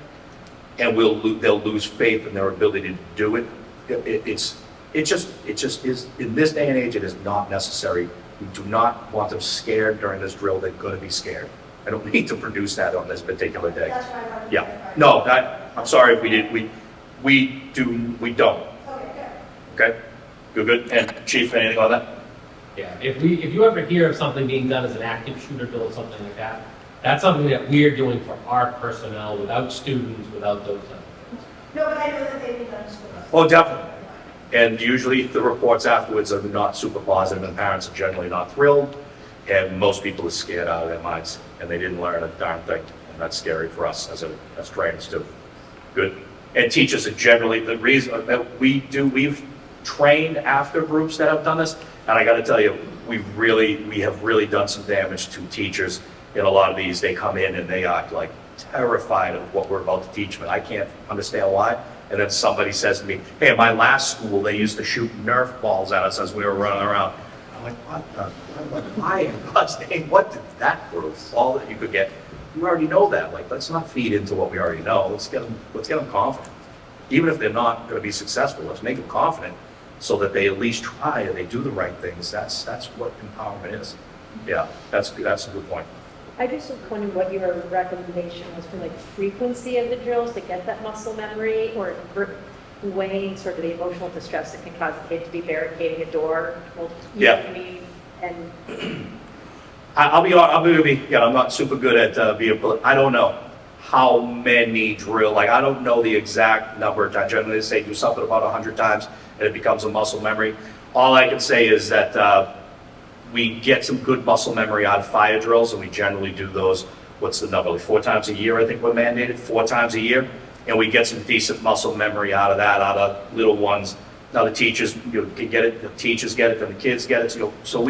and they'll lose faith in their ability to do it. It just is, in this day and age, it is not necessary. We do not want them scared during this drill. They're going to be scared. I don't need to produce that on this particular day. That's what I wanted to Yeah, clarify. no, I'm sorry if we did, we don't, Okay, good. okay? Good. And Chief, anything on that? Yeah, if you ever hear of something being done as an active shooter drill or something like that, that's something that we're doing for our personnel, without students, without those other things. No, but I know that they've been done to us. Oh, definitely. And usually the reports afterwards are not super positive, and parents are generally not thrilled. And most people are scared out of their minds, and they didn't learn a darn thing. And that's scary for us as trainers too. Good. And teachers are generally, the reason that we've trained after groups that have done this, and I gotta tell you, we have really done some damage to teachers in a lot of these. They come in and they are like terrified of what we're about to teach them. I can't understand why. And then somebody says to me, hey, at my last school, they used to shoot Nerf balls at us as we were running around. I'm like, why in God's name, what did that prove? All that you could get. You already know that. Like, let's not feed into what we already know. Let's get them confident. Even if they're not going to be successful, let's make them confident so that they at least try and they do the right things. That's what empowerment is. Yeah, that's a good point. I just was wondering what your recommendation was for like frequency of the drills to get that muscle memory, or weighing sort of the emotional distress that can cause a kid to be barricading a door. Well, you know what I mean? And I'm not super good at I don't know how many drill, like I don't know the exact number. I generally say do something about 100 times and it becomes a muscle memory. All I can say is that we get some good muscle memory out of fire drills, and we generally do those, what's the number, like 4 times a year, I think we're mandated, 4 times a year. And we get some decent muscle memory out of that, out of little ones. Now the teachers can get it, the teachers get it, and the kids get it. So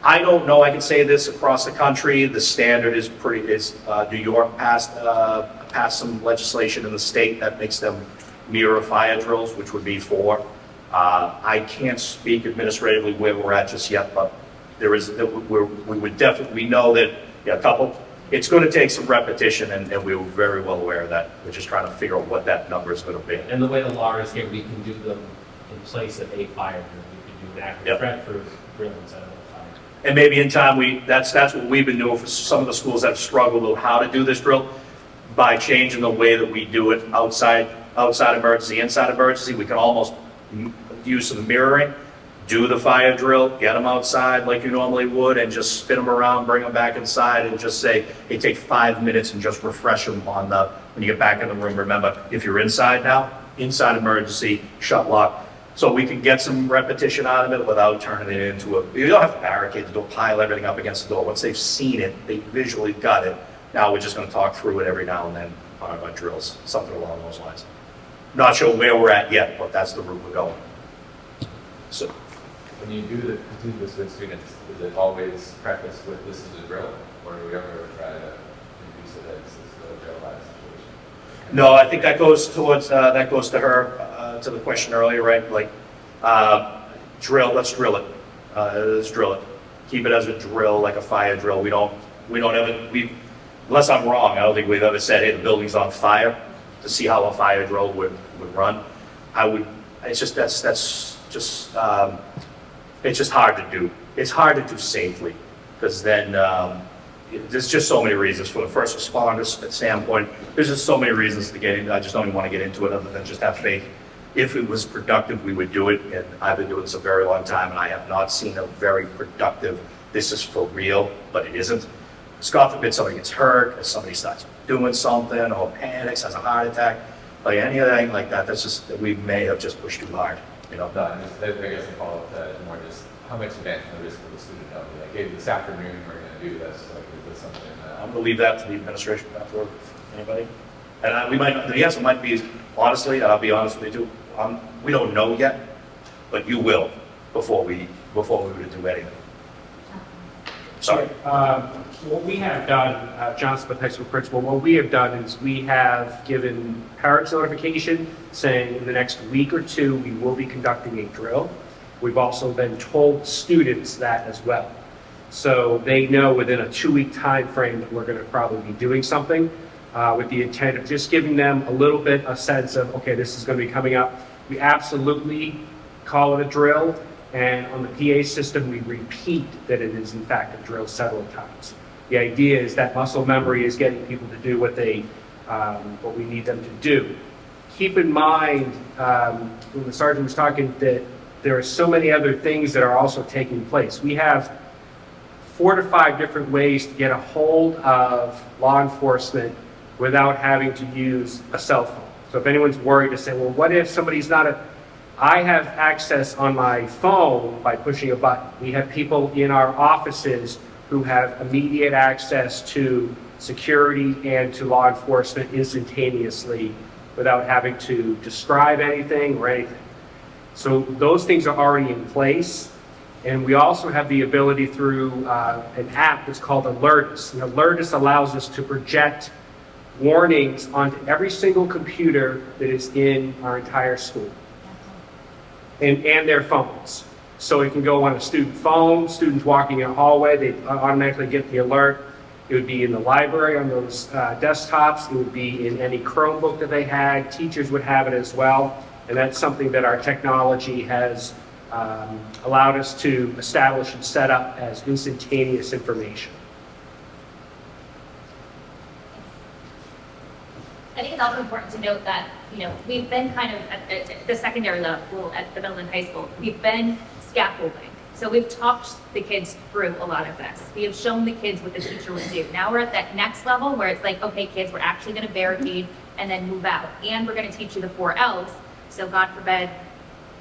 I don't know, I can say this across the country, the standard is New York passed some legislation in the state that makes them mirror fire drills, which would be 4. I can't speak administratively where we're at just yet, but we know that a couple. It's going to take some repetition, and we're very well aware of that. We're just trying to figure out what that number is going to be. And the way the law is here, we can do them in place of a fire drill. We can do an active threat for drill instead of a fire. And maybe in time, that's what we've been doing for some of the schools that have struggled with how to do this drill, by changing the way that we do it outside emergency, inside emergency. We can almost use some mirroring. Do the fire drill, get them outside like you normally would, and just spin them around, bring them back inside, and just say, hey, take 5 minutes and just refresh them on when you get back in the room. Remember, if you're inside now, inside emergency, shut lock. So we can get some repetition out of it without turning it into you don't have to barricade the door, pile everything up against the door. Once they've seen it, they visually got it. Now we're just going to talk through it every now and then on our drills, something along those lines. Not sure where we're at yet, but that's the route we're going. So. When you do the continuous with students, is it always prefaced with this is a drill, or do we ever try to introduce it as this is a drill live situation? No, I think that goes to her, to the question earlier, right? Like, let's drill it. Let's drill it. Keep it as a drill, like a fire drill. We don't ever, unless I'm wrong, I don't think we've ever said, hey, the building's on fire, to see how a fire drill would run. It's just hard to do. It's hard to do safely, because then there's just so many reasons. From the first responder standpoint, there's just so many reasons to get in. I just don't even want to get into it other than just have faith. If it was productive, we would do it. And I've been doing this a very long time, and I have not seen a very productive, this is for real, but it isn't. God forbid somebody gets hurt, or somebody starts doing something, or panics, has a heart attack, like anything like that. That's just, we may have just pushed too hard. No, I guess the follow-up to that is more just how much advance notice will the student know? Like, hey, this afternoon we're going to do this. Like, is this something that... I'm going to leave that to the administration after anybody. And the answer might be, honestly, and I'll be honest with you too, we don't know yet, but you will before we were to do anything. Sorry. What we have done, John Smith, high school principal, what we have done is we have given parents notification saying in the next week or 2 we will be conducting a drill. We've also then told students that as well. So they know within a 2-week time frame that we're going to probably be doing something with the intent of just giving them a little bit a sense of, okay, this is going to be coming up. We absolutely call it a drill. And on the PA system, we repeat that it is in fact a drill several times. The idea is that muscle memory is getting people to do what we need them to do. Keep in mind, when the sergeant was talking, that there are so many other things that are also taking place. We have 4 to 5 different ways to get a hold of law enforcement without having to use a cell phone. So if anyone's worried to say, well, what if somebody's I have access on my phone by pushing a button. We have people in our offices who have immediate access to security and to law enforcement instantaneously without having to describe anything or anything. So those things are already in place. And we also have the ability through an app that's called Alertus. And Alertus allows us to project warnings onto every single computer that is in our entire school and their phones. So it can go on a student phone, students walking in a hallway, they automatically get the alert. It would be in the library on those desktops. It would be in any Chromebook that they had. Teachers would have it as well. And that's something that our technology has allowed us to establish and set up as instantaneous information. I think it's also important to note that, we've been kind of at the secondary level, at the middle and high school, we've been scaffolding. So we've talked the kids through a lot of this. We have shown the kids what the teacher would do. Now we're at that next level where it's like, okay, kids, we're actually going to barricade and then move out. And we're going to teach you the 4 L's. So God forbid,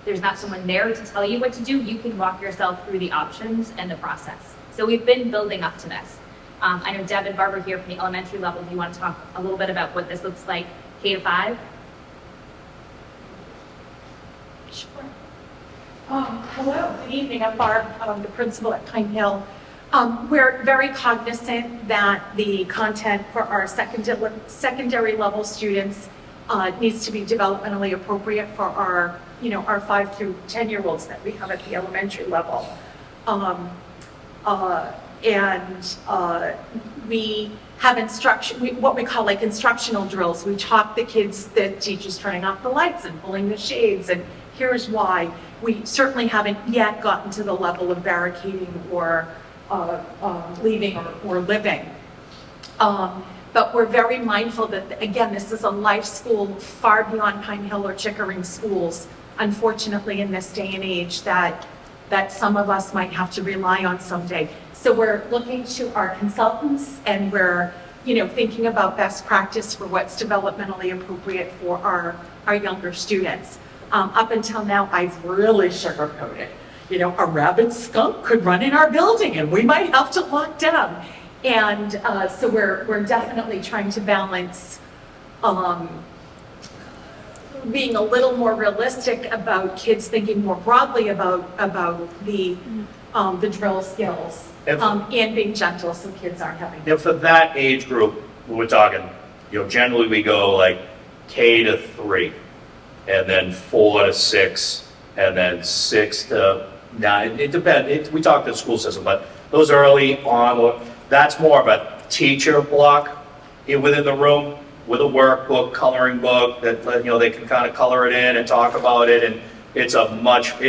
there's not someone there to tell you what to do. You can walk yourself through the options and the process. So we've been building up to this. I know Deb and Barbara here from the elementary level. Do you want to talk a little bit about what this looks like K-5? Sure. Hello, good evening. I'm Barb, the principal at Pine Hill. We're very cognizant that the content for our secondary level students needs to be developmentally appropriate for our, our 5 through 10-year-olds that we have at the elementary level. We have instruction, what we call like instructional drills. We taught the kids the teachers turning off the lights and pulling the shades, and here's why. We certainly haven't yet gotten to the level of barricading or leaving or living. But we're very mindful that, again, this is a life school far beyond Pine Hill or Chickering schools, unfortunately, in this day and age that some of us might have to rely on someday. So we're looking to our consultants, and we're, thinking about best practice for what's developmentally appropriate for our younger students. Up until now, I've really sugarcoated. A rabid skunk could run in our building and we might have to lock down. And so we're definitely trying to balance being a little more realistic about kids thinking more broadly about the drill skills and being gentle so kids aren't having. For that age group, we're talking, generally we go like K to 3, and then 4 to 6, and then 6 to 9. It depends. We talk to the school system, but those early on, that's more of a teacher block within the room with a workbook, coloring book that they can kind of color it in and talk about it. And it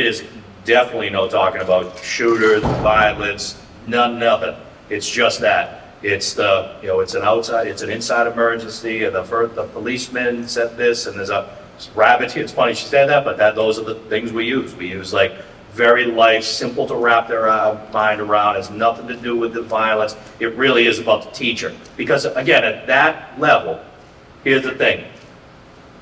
is definitely no talking about shooters, violence, nothing. It's just that. It's it's an inside emergency, and the policeman said this, and there's a rabbit here. It's funny she said that, but those are the things we use. We use like very light, simple to wrap their mind around. It has nothing to do with the violence. It really is about the teacher. Because again, at that level, here's the thing.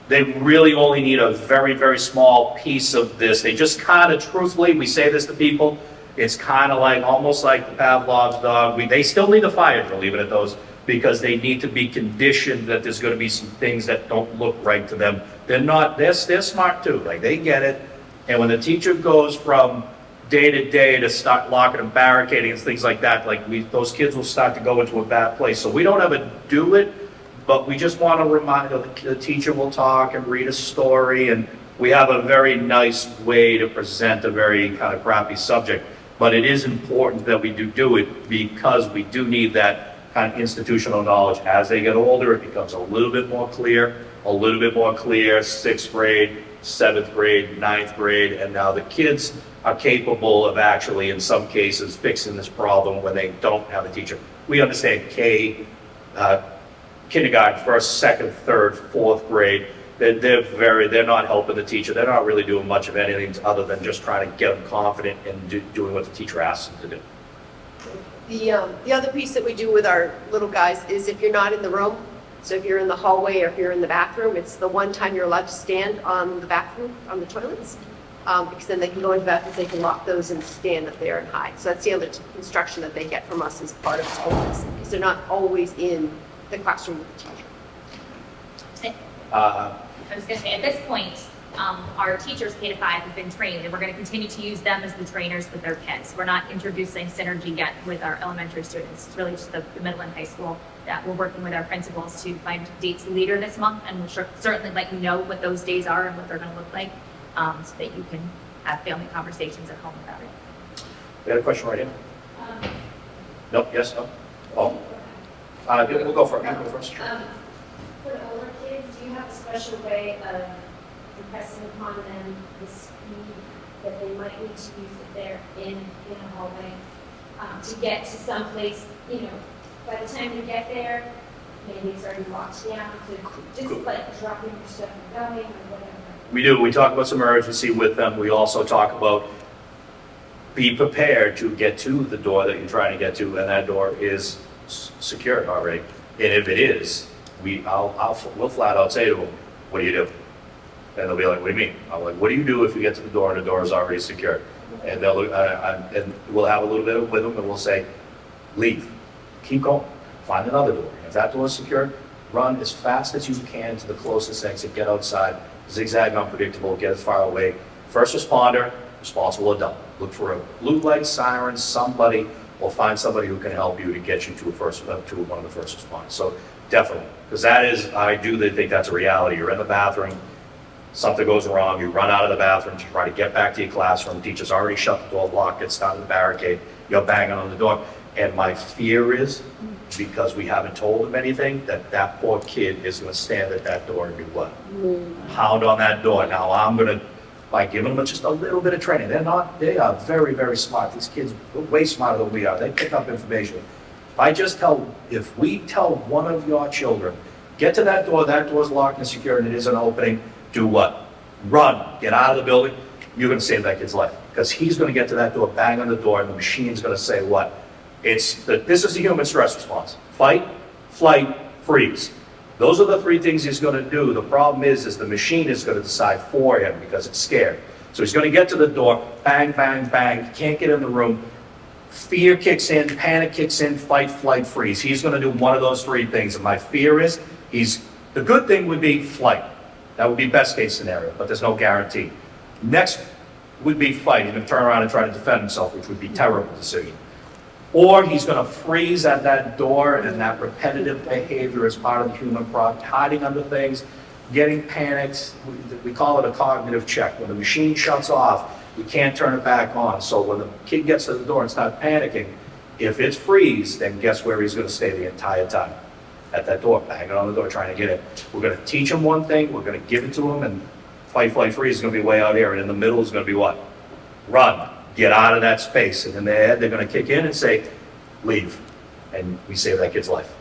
They really only need a very, very small piece of this. They just kind of, truthfully, we say this to people, it's kind of like, almost like the Pavlov's dog. They still need a fire drill, leave it at those, because they need to be conditioned that there's going to be some things that don't look right to them. They're smart too, like they get it. And when the teacher goes from day to day to start locking and barricading and things like that, those kids will start to go into a bad place. So we don't ever do it, but we just want to remind the teacher will talk and read a story, and we have a very nice way to present a very kind of crappy subject. But it is important that we do it, because we do need that kind of institutional knowledge. As they get older, it becomes a little bit more clear, 6th grade, 7th grade, 9th grade, and now the kids are capable of actually, in some cases, fixing this problem when they don't have a teacher. We understand kindergarten, 1st, 2nd, 3rd, 4th grade, they're not helping the teacher. They're not really doing much of anything other than just trying to get them confident and doing what the teacher asks them to do. The other piece that we do with our little guys is if you're not in the room, so if you're in the hallway or if you're in the bathroom, it's the one time you're allowed to stand on the bathroom, on the toilets. because then they can go into bathrooms, they can lock those and stand up there and hide. So that's the other instruction that they get from us as part of all this, because they're not always in the classroom with the teacher. Uh, I was going to say, at this point, our teachers K to 5 have been trained, and we're going to continue to use them as the trainers with their kids. We're not introducing synergy yet with our elementary students. It's really just the middle and high school that we're working with our principals to find dates later this month, and we'll certainly let you know what those days are and what they're going to look like, so that you can have family conversations at home about it. We had a question right here. Nope, yes, no? Oh. We'll go for it. You go first. Sure. For the older kids, do you have a special way of impressing upon them the speed that they might need to use if they're in a hallway to get to someplace, you know, by the time you get there, maybe it's already locked down, so just like dropping your stuff and going or whatever. We do. We talk about some urgency with them. We also talk about be prepared to get to the door that you're trying to get to, and that door is secured already. And if it is, we'll flat out say to them, "What do you do?" And they'll be like, "What do you mean?" I'm like, "What do you do if you get to the door and the door is already secured?" And they'll and we'll have a little bit with them, and we'll say, "Leave, keep going, find another door. If that door is secured, run as fast as you can to the closest exit. Get outside, zigzag, unpredictable, get as far away. First responder, responsible adult. Look for a blue light, siren, somebody, or find somebody who can help you to get you to one of the first responders." So definitely, because that is, I do think that's a reality. You're in the bathroom, something goes wrong, you run out of the bathroom to try to get back to your classroom, teacher's already shut the door, locked, gets down to the barricade, you're banging on the door. And my fear is, because we haven't told them anything, that poor kid is gonna stand at that door and do what? Pound on that door. Now I'm gonna, by giving them just a little bit of training, they are very, very smart. These kids are way smarter than we are. They pick up information. If we tell one of your children, get to that door's locked and secure and it isn't opening, do what? Run, get out of the building, you're gonna save that kid's life. Because he's gonna get to that door, bang on the door, and the machine's gonna say what? This is the human stress response. Fight, flight, freeze. Those are the three things he's gonna do. The problem is the machine is gonna decide for him because it's scared. So he's gonna get to the door, bang, bang, bang, can't get in the room. Fear kicks in, panic kicks in, fight, flight, freeze. He's gonna do one of those three things. And my fear is, the good thing would be flight. That would be best case scenario, but there's no guarantee. Next would be fight. He's gonna turn around and try to defend himself, which would be a terrible decision. Or he's gonna freeze at that door, and that repetitive behavior is part of the human problem, hiding under things, getting panicked. We call it a cognitive check. When the machine shuts off, we can't turn it back on. So when the kid gets to the door and starts panicking, if it's freeze, then guess where he's gonna stay the entire time? At that door, banging on the door, trying to get in. We're gonna teach him one thing, we're gonna give it to him, and fight, flight, freeze is gonna be way out here, and in the middle is gonna be what? Run, get out of that space. And in their head, they're gonna kick in and say, leave. And we save that kid's life.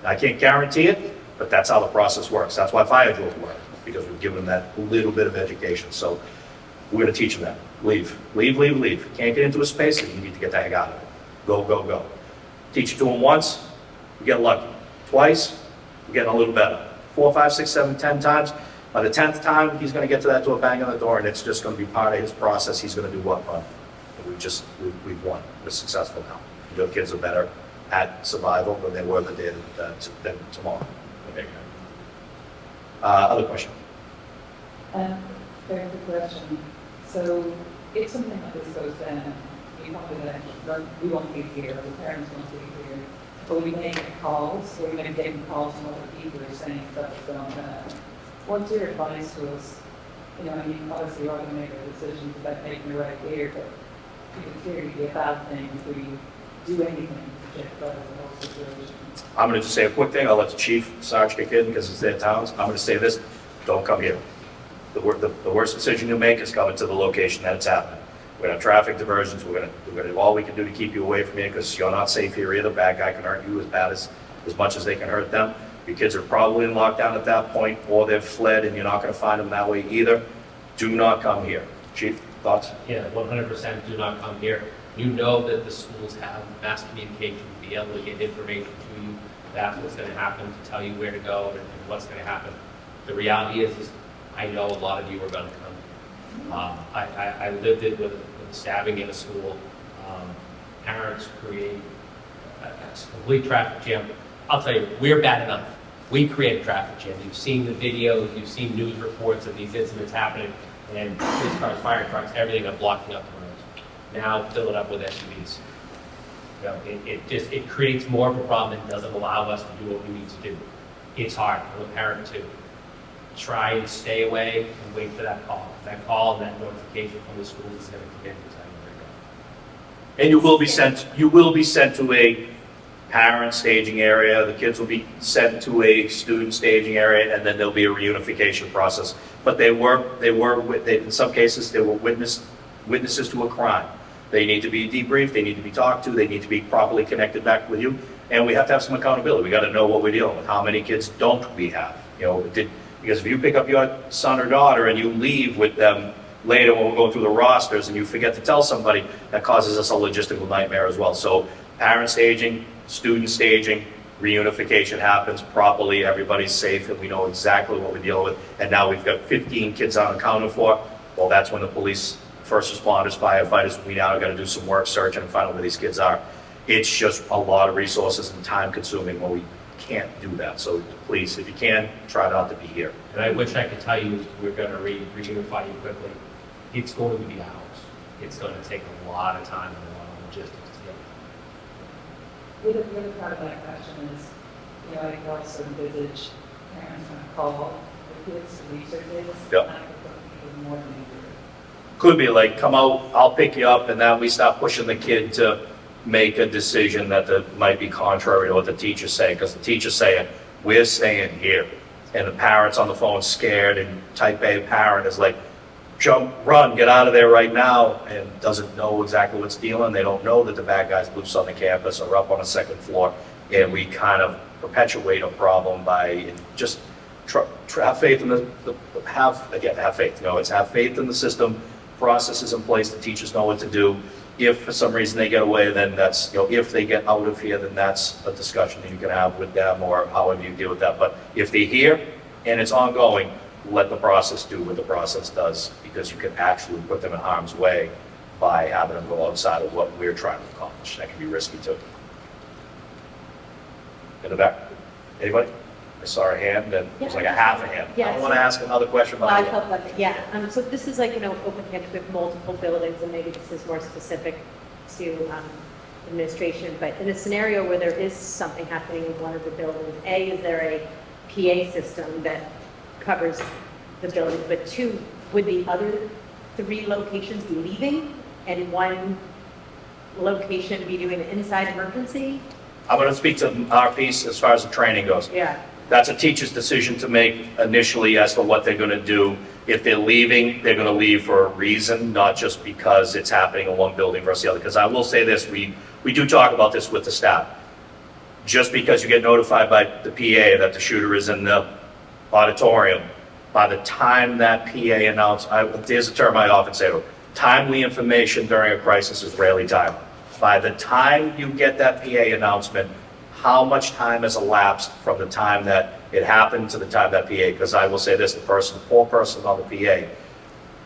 I can't guarantee it, but that's how the process works. That's why fire drills work, because we've given them that little bit of education. So we're gonna teach them that. Leave, leave, leave, leave. Can't get into a space, then you need to get the heck out of it. Go, go, go. Teach it to them once, we get lucky. Twice, we're getting a little better. 4, 5, 6, 7, 10 times. By the 10th time, he's gonna get to that door, bang on the door, and it's just gonna be part of his process. He's gonna do what? Run. We've won. We're successful now. Your kids are better at survival than they were the day than tomorrow. Okay. Other question? Very good question. So if something like this goes down, you want to we won't be here, the parents won't be here, but we make calls, we're going to get calls from other people who are saying stuff is going down. What's your advice to us? You know, I mean, obviously we're going to make our decisions about making the right here, but it would clearly be a bad thing if we do anything to get better the whole situation. I'm going to just say a quick thing. I'll let the chief, Sarge kick in because it's their towns. I'm going to say this, don't come here. The worst decision you make is coming to the location that it's happening. We're going to have traffic diversions. We're going to do all we can do to keep you away from here because you're not safe here either. Bad guy can hurt you as much as they can hurt them. Your kids are probably in lockdown at that point, or they've fled and you're not going to find them that way either. Do not come here. Chief, thoughts? Yeah, 100% do not come here. You know that the schools have mass communication to be able to get information to you. That's what's going to happen, to tell you where to go and what's going to happen. The reality is I know a lot of you are going to come. I lived it with stabbing in a school. Parents create a complete traffic jam. I'll tell you, we're bad enough. We create a traffic jam. You've seen the videos, you've seen news reports of these incidents happening, and police cars, fire trucks, everything are blocking up the roads. Now fill it up with SUVs. You know, it creates more of a problem and doesn't allow us to do what we need to do. It's hard. I'm a parent too. Try and stay away and wait for that call. That call and that notification from the schools is going to come in and tell you where to go. And you will be sent to a parent staging area, the kids will be sent to a student staging area, and then there'll be a reunification process. But in some cases, they were witnesses to a crime. They need to be debriefed, they need to be talked to, they need to be properly connected back with you, and we have to have some accountability. We got to know what we're dealing with. How many kids don't we have? You know, because if you pick up your son or daughter and you leave with them later when we're going through the rosters and you forget to tell somebody, that causes us a logistical nightmare as well. So parent staging, student staging, reunification happens properly, everybody's safe, and we know exactly what we're dealing with. And now we've got 15 kids unaccounted for. Well, that's when the police, first responders, firefighters, we now got to do some work searching and find out where these kids are. It's just a lot of resources and time consuming when we can't do that. So please, if you can, try not to be here. And I wish I could tell you we're going to reunify you quickly. It's going to be hours. It's going to take a lot of time and a lot of logistics to get. The other part of that question is, you know, I can also envisage parents on a call with kids to research this. Yep. And I could put even more than they do. Could be like, come out, I'll pick you up, and then we stop pushing the kid to make a decision that might be contrary to what the teacher's saying, because the teacher's saying, we're staying here. And the parent's on the phone scared, and type A parent is like, jump, run, get out of there right now, and doesn't know exactly what's dealing. They don't know that the bad guys loose on the campus or up on a second floor, and we kind of perpetuate a problem by just have faith in have faith. You know, it's have faith in the system, processes in place, the teachers know what to do. If for some reason they get away, then that's, you know, if they get out of here, then that's a discussion that you can have with them or however you deal with that. But if they're here and it's ongoing, let the process do what the process does, because you can actually put them in harm's way by having them go outside of what we're trying to accomplish. That can be risky too. In the back, anybody? I saw a hand, and it was like a half a hand. I don't want to ask another question. Well, I felt like, yeah, so this is like, you know, open campus with multiple buildings, and maybe this is more specific to administration, but in a scenario where there is something happening in one of the buildings, A, is there a PA system that covers the building, but two, would the other 3 locations be leaving, and one location be doing an inside emergency? I'm going to speak to our piece as far as the training goes. Yeah. That's a teacher's decision to make initially as to what they're going to do. If they're leaving, they're going to leave for a reason, not just because it's happening in one building versus the other. Because I will say this, we do talk about this with the staff. Just because you get notified by the PA that the shooter is in the auditorium, by the time that PA announces, there's a term I often say, timely information during a crisis is rarely timely. By the time you get that PA announcement, how much time has elapsed from the time that it happened to the time that PA, because I will say this, the poor person on the PA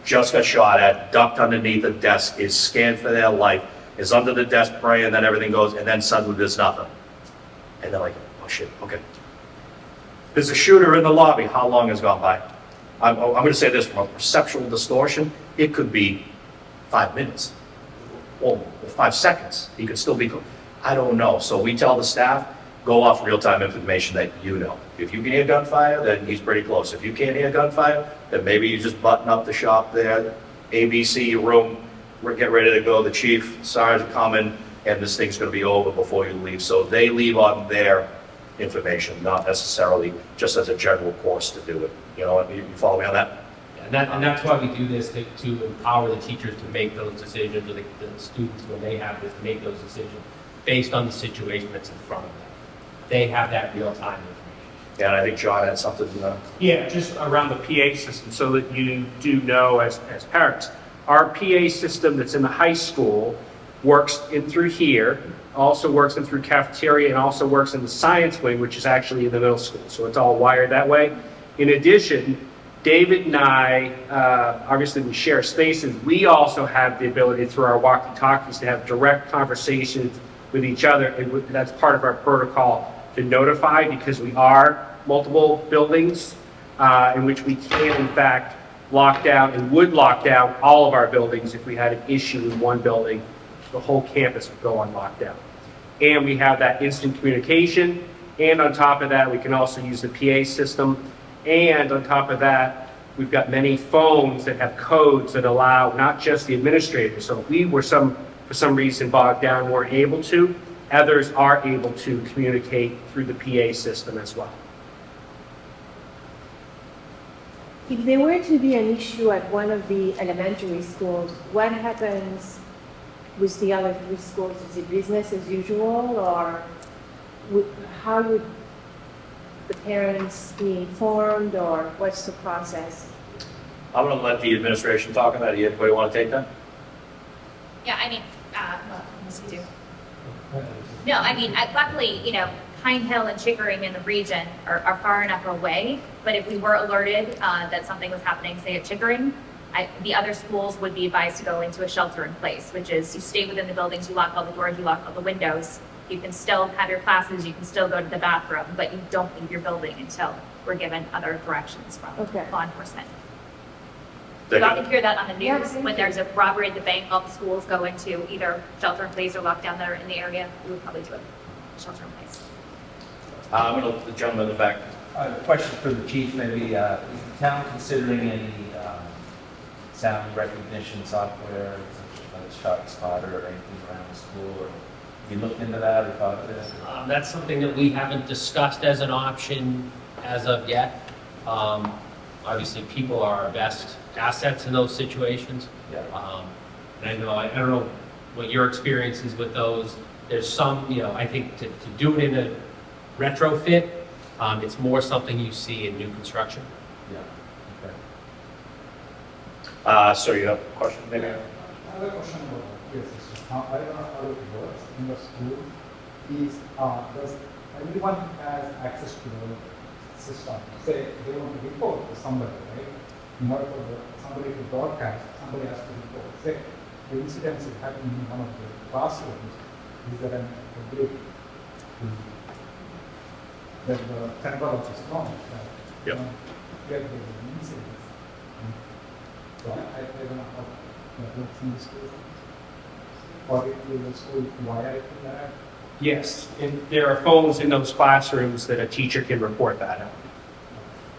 just got shot at, ducked underneath a desk, is scared for their life, is under the desk praying, then everything goes, and then suddenly there's nothing. And they're like, oh shit, okay. There's a shooter in the lobby, how long has gone by? I'm going to say this, from a perceptual distortion, it could be 5 minutes, or 5 seconds. He could still be, I don't know. So we tell the staff, go off real-time information that you know. If you can hear gunfire, then he's pretty close. If you can't hear gunfire, then maybe you just button up the shop there, ABC, your room, get ready to go. The chief, sergeant coming, and this thing's going to be over before you leave. So they leave on their information, not necessarily just as a general course to do it. You know, you follow me on that? And that's why we do this, to empower the teachers to make those decisions, or the students, when they have this, to make those decisions based on the situation that's in front of them. They have that real-time information. Yeah, and I think John had something. Yeah, just around the PA system, so that you do know as parents. Our PA system that's in the high school works in through here, also works in through cafeteria, and also works in the science wing, which is actually in the middle school. So it's all wired that way. In addition, David and I, obviously we share spaces. We also have the ability through our walkie-talkies to have direct conversations with each other. And that's part of our protocol to notify, because we are multiple buildings in which we can in fact lock down and would lock down all of our buildings if we had an issue in one building. The whole campus would go on lockdown. And we have that instant communication. And on top of that, we can also use the PA system. And on top of that, we've got many phones that have codes that allow not just the administrators. So if we were for some reason bogged down, weren't able to, others are able to communicate through the PA system as well. If there were to be an issue at one of the elementary schools, what happens with the other 3 schools? Is it business as usual, or how would the parents be informed, or what's the process? I'm going to let the administration talk on that. Anybody want to take that? Yeah, I mean, well, unless you do. No, I mean, luckily, Pine Hill and Chickering in the region are far enough away, but if we were alerted that something was happening, say at Chickering, the other schools would be advised to go into a shelter in place, which is you stay within the buildings, you lock all the doors, you lock all the windows. You can still have your classes, you can still go to the bathroom, but you don't leave your building until we're given other directions from law enforcement. You often hear that on the news when there's a robbery at the bank, all the schools go into either shelter in place or lockdown that are in the area. We would probably do a shelter in place. The gentleman in the back. A question for the chief, maybe. Is the town considering any sound recognition software, such as Shot Spotter or anything around the school? Or have you looked into that or thought of that? That's something that we haven't discussed as an option as of yet. Obviously, people are our best assets in those situations. Yeah. And I don't know what your experience is with those. There's some, I think to do it in a retrofit, it's more something you see in new construction. Yeah. Okay. So you have a question, maybe? I have a question about this. I don't know how it works in the school. Does everyone has access to the system? Say they want to report to somebody, right? In order for somebody to broadcast, somebody has to report. Say the incident is happening in one of the classrooms. Is there a group that the technology is wrong? Yep. Get the incidents. So I don't know how that works in the school. Or if the school wire to that. Yes, and there are phones in those classrooms that a teacher can report that out.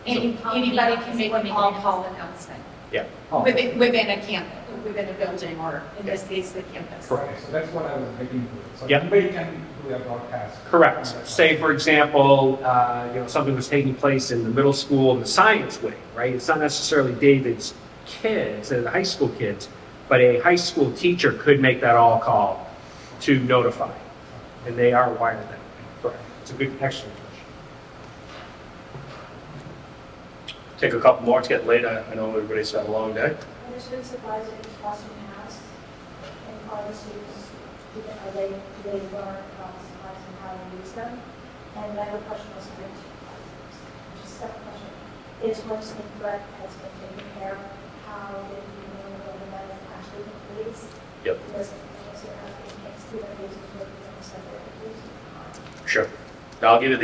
Anybody can make an on-call announcement. Yeah. Within a campus, within a building, or in this case, the campus. Correct. So that's what I was getting to. So Yep. anybody can do a broadcast. Correct. Say, for example, something was taking place in the middle school in the science wing, right? It's not necessarily David's kids, the high school kids, but a high school teacher could make that all call to notify, and they are wired that way. Correct. It's a good, excellent question. Take a couple more. It's getting late. I know everybody's had a long day. And there's been supplies that each classroom has, and all the students, do they learn about the supplies and how to use them? And I have a question also for each classrooms, which is a separate question. Is once the threat has been taken care of, how did you know whether that is actually the police? Yep. Because there has been student users working on separate police. Sure. I'll give you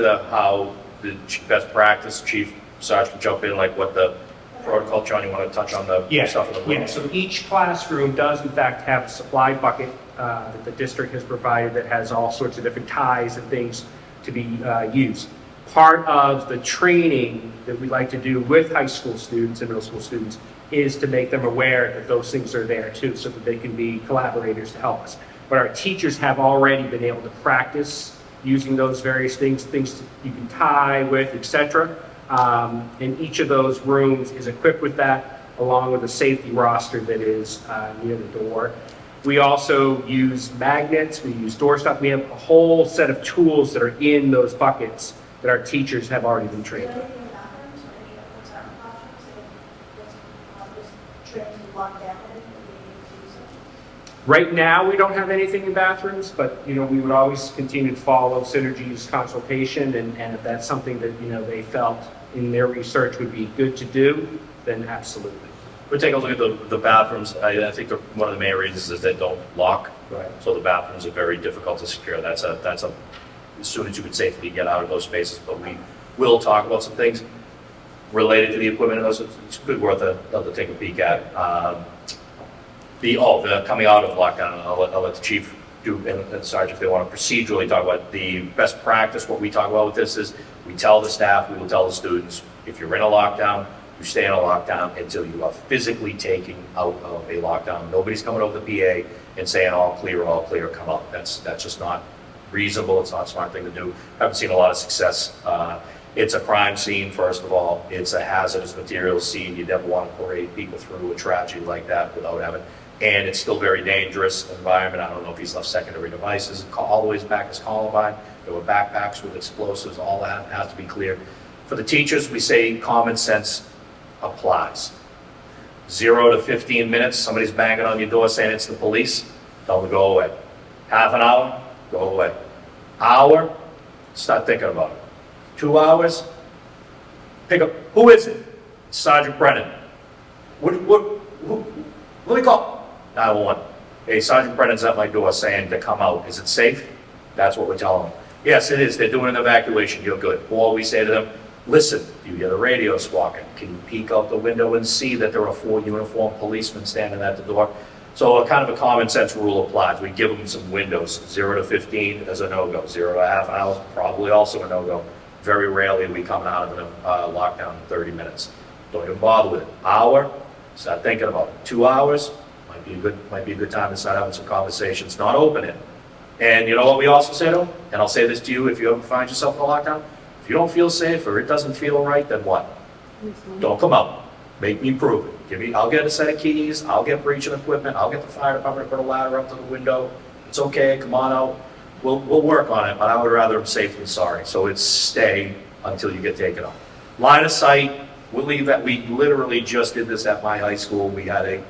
the how the best practice. Chief Sarge can jump in, like what the protocol. John, you want to touch on the stuff in the room? Yeah, so each classroom does in fact have a supply bucket that the district has provided that has all sorts of different ties and things to be used. Part of the training that we like to do with high school students and middle school students is to make them aware that those things are there too, so that they can be collaborators to help us. But our teachers have already been able to practice using those various things you can tie with, etc. And each of those rooms is equipped with that, along with a safety roster that is near the door. We also use magnets, we use doorstop. We have a whole set of tools that are in those buckets that our teachers have already been trained. Do anything in the bathrooms or any of the certain classrooms that was trained to lock down and be able to use it? Right now, we don't have anything in bathrooms, but, we would always continue to follow Synergy's consultation, and if that's something that, they felt in their research would be good to do, then absolutely. We take a look at the bathrooms. I think one of the main reasons is they don't lock. Right. So the bathrooms are very difficult to secure. That's as soon as you could safely get out of those spaces. But we will talk about some things related to the equipment. It's good worth to take a peek at. The coming out of lockdown. I'll let the chief do and Sergeant if they want to procedurally talk about the best practice. What we talk about with this is we tell the staff, we will tell the students, if you're in a lockdown, you stay in a lockdown until you are physically taken out of a lockdown. Nobody's coming over the PA and saying all clear, come out. That's just not reasonable. It's not a smart thing to do. I haven't seen a lot of success. It's a crime scene, first of all. It's a hazardous materials scene. You never want to parade people through a tragedy like that without having, and it's still very dangerous environment. I don't know if he's left secondary devices all the way back as Columbine. There were backpacks with explosives. All that has to be clear. For the teachers, we say common sense applies. 0 to 15 minutes, somebody's banging on your door saying it's the police, tell them to go away. Half an hour, go away. Hour, start thinking about it. 2 hours, pick up, who is it? It's Sergeant Brennan. Who, let me call 911. Hey, Sergeant Brennan's at my door saying to come out. Is it safe? That's what we're telling them. Yes, it is. They're doing an evacuation. You're good. Or we say to them, listen, you hear the radio squawking. Can you peek out the window and see that there are 4 uniformed policemen standing at the door? So a kind of a common sense rule applies. We give them some windows. 0 to 15 is a no-go. 0 to half an hour is probably also a no-go. Very rarely are we coming out of a lockdown in 30 minutes. Don't even bother with it. Hour, start thinking about it. 2 hours, might be a good time to start having some conversations. Not open it. And you know what we also say to them? And I'll say this to you if you ever find yourself in a lockdown. If you don't feel safe or it doesn't feel right, then what? Don't come out. Make me prove it. I'll get a set of keys. I'll get breaching equipment. I'll get the fire department to put a ladder up to the window. It's okay. Come on out. We'll work on it, but I would rather them safe than sorry. So it's stay until you get taken out. Line of sight. We'll leave that. We literally just did this at my high school. We had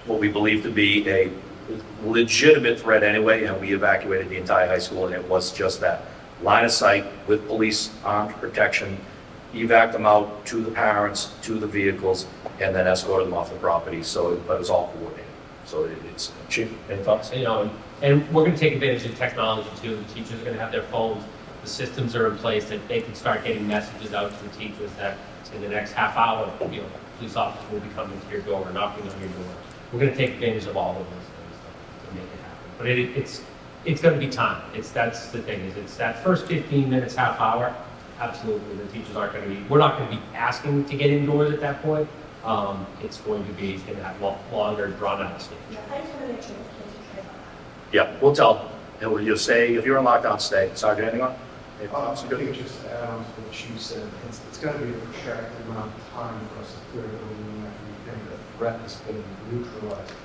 what we believe to be a legitimate threat anyway, and we evacuated the entire high school, and it was just that. Line of sight with police armed protection, evac them out to the parents, to the vehicles, and then escort them off the property. But it was all coordinated. So it's, Chief, any thoughts? And we're going to take advantage of technology too. The teachers are going to have their phones. The systems are in place that they can start getting messages out to the teachers that in the next half hour, police officers will be coming to your door or knocking on your door. We're going to take advantage of all of those things to make it happen. But it's going to be time. That's the thing, it's that first 15 minutes, half hour, absolutely, the teachers aren't going to be, we're not going to be asking to get indoors at that point. It's going to be in that longer, drawn out stage. Yeah, we'll tell them. And you'll say, if you're in lockdown, stay. Sergeant, anything on? I think just to add on to what Chief said, it's going to be a protracted amount of time for us to clear the building after we think the threat has been neutralized.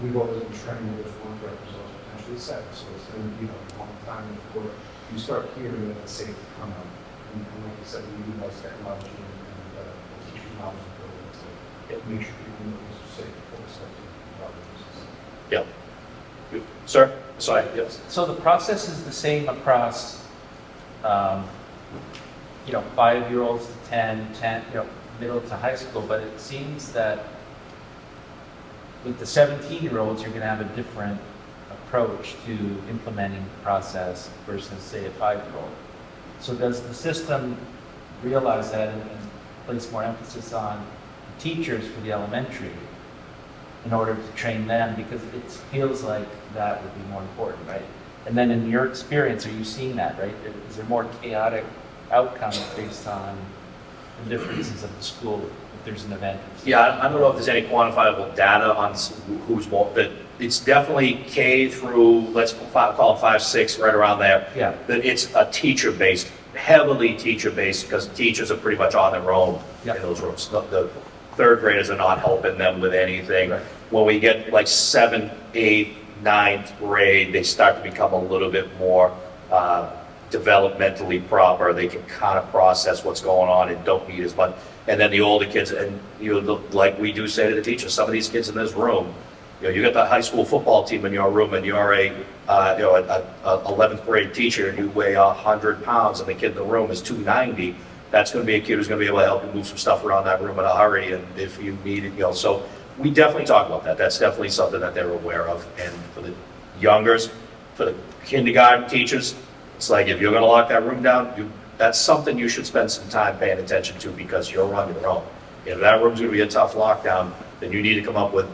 We've always been training with one threat results potentially 7, so it's going to be a long time before you start hearing that it's safe to come out. And like you said, we utilize technology and teaching knowledge of buildings to make sure people know this is safe before we start taking problems. Yeah. Sir? Sorry, yes. So the process is the same across, 5-year-olds to 10, middle to high school, but it seems that with the 17-year-olds, you're going to have a different approach to implementing the process versus, say, a 5-year-old. So does the system realize that and place more emphasis on teachers for the elementary in order to train them? Because it feels like that would be more important, right? And then in your experience, are you seeing that, right? Is there more chaotic outcomes based on the differences of the school if there's an event? Yeah, I don't know if there's any quantifiable data on who's more, but it's definitely K through, let's call it 5, 6, right around there. Yeah. That it's a teacher-based, heavily teacher-based, because teachers are pretty much on their own in those rooms. The third graders are not helping them with anything. Right. When we get like 7th, 8th, 9th grade, they start to become a little bit more developmentally proper. They can kind of process what's going on and don't need as much. And then the older kids, and like we do say to the teachers, some of these kids in this room, you got the high school football team in your room and you're a 11th grade teacher and you weigh 100 pounds and the kid in the room is 290, that's going to be a kid who's going to be able to help you move some stuff around that room in a hurry and if you need it, so we definitely talk about that. That's definitely something that they're aware of. And for the youngers, for the kindergarten teachers, it's like if you're going to lock that room down, that's something you should spend some time paying attention to because you're on your own. If that room's going to be a tough lockdown, then you need to come up with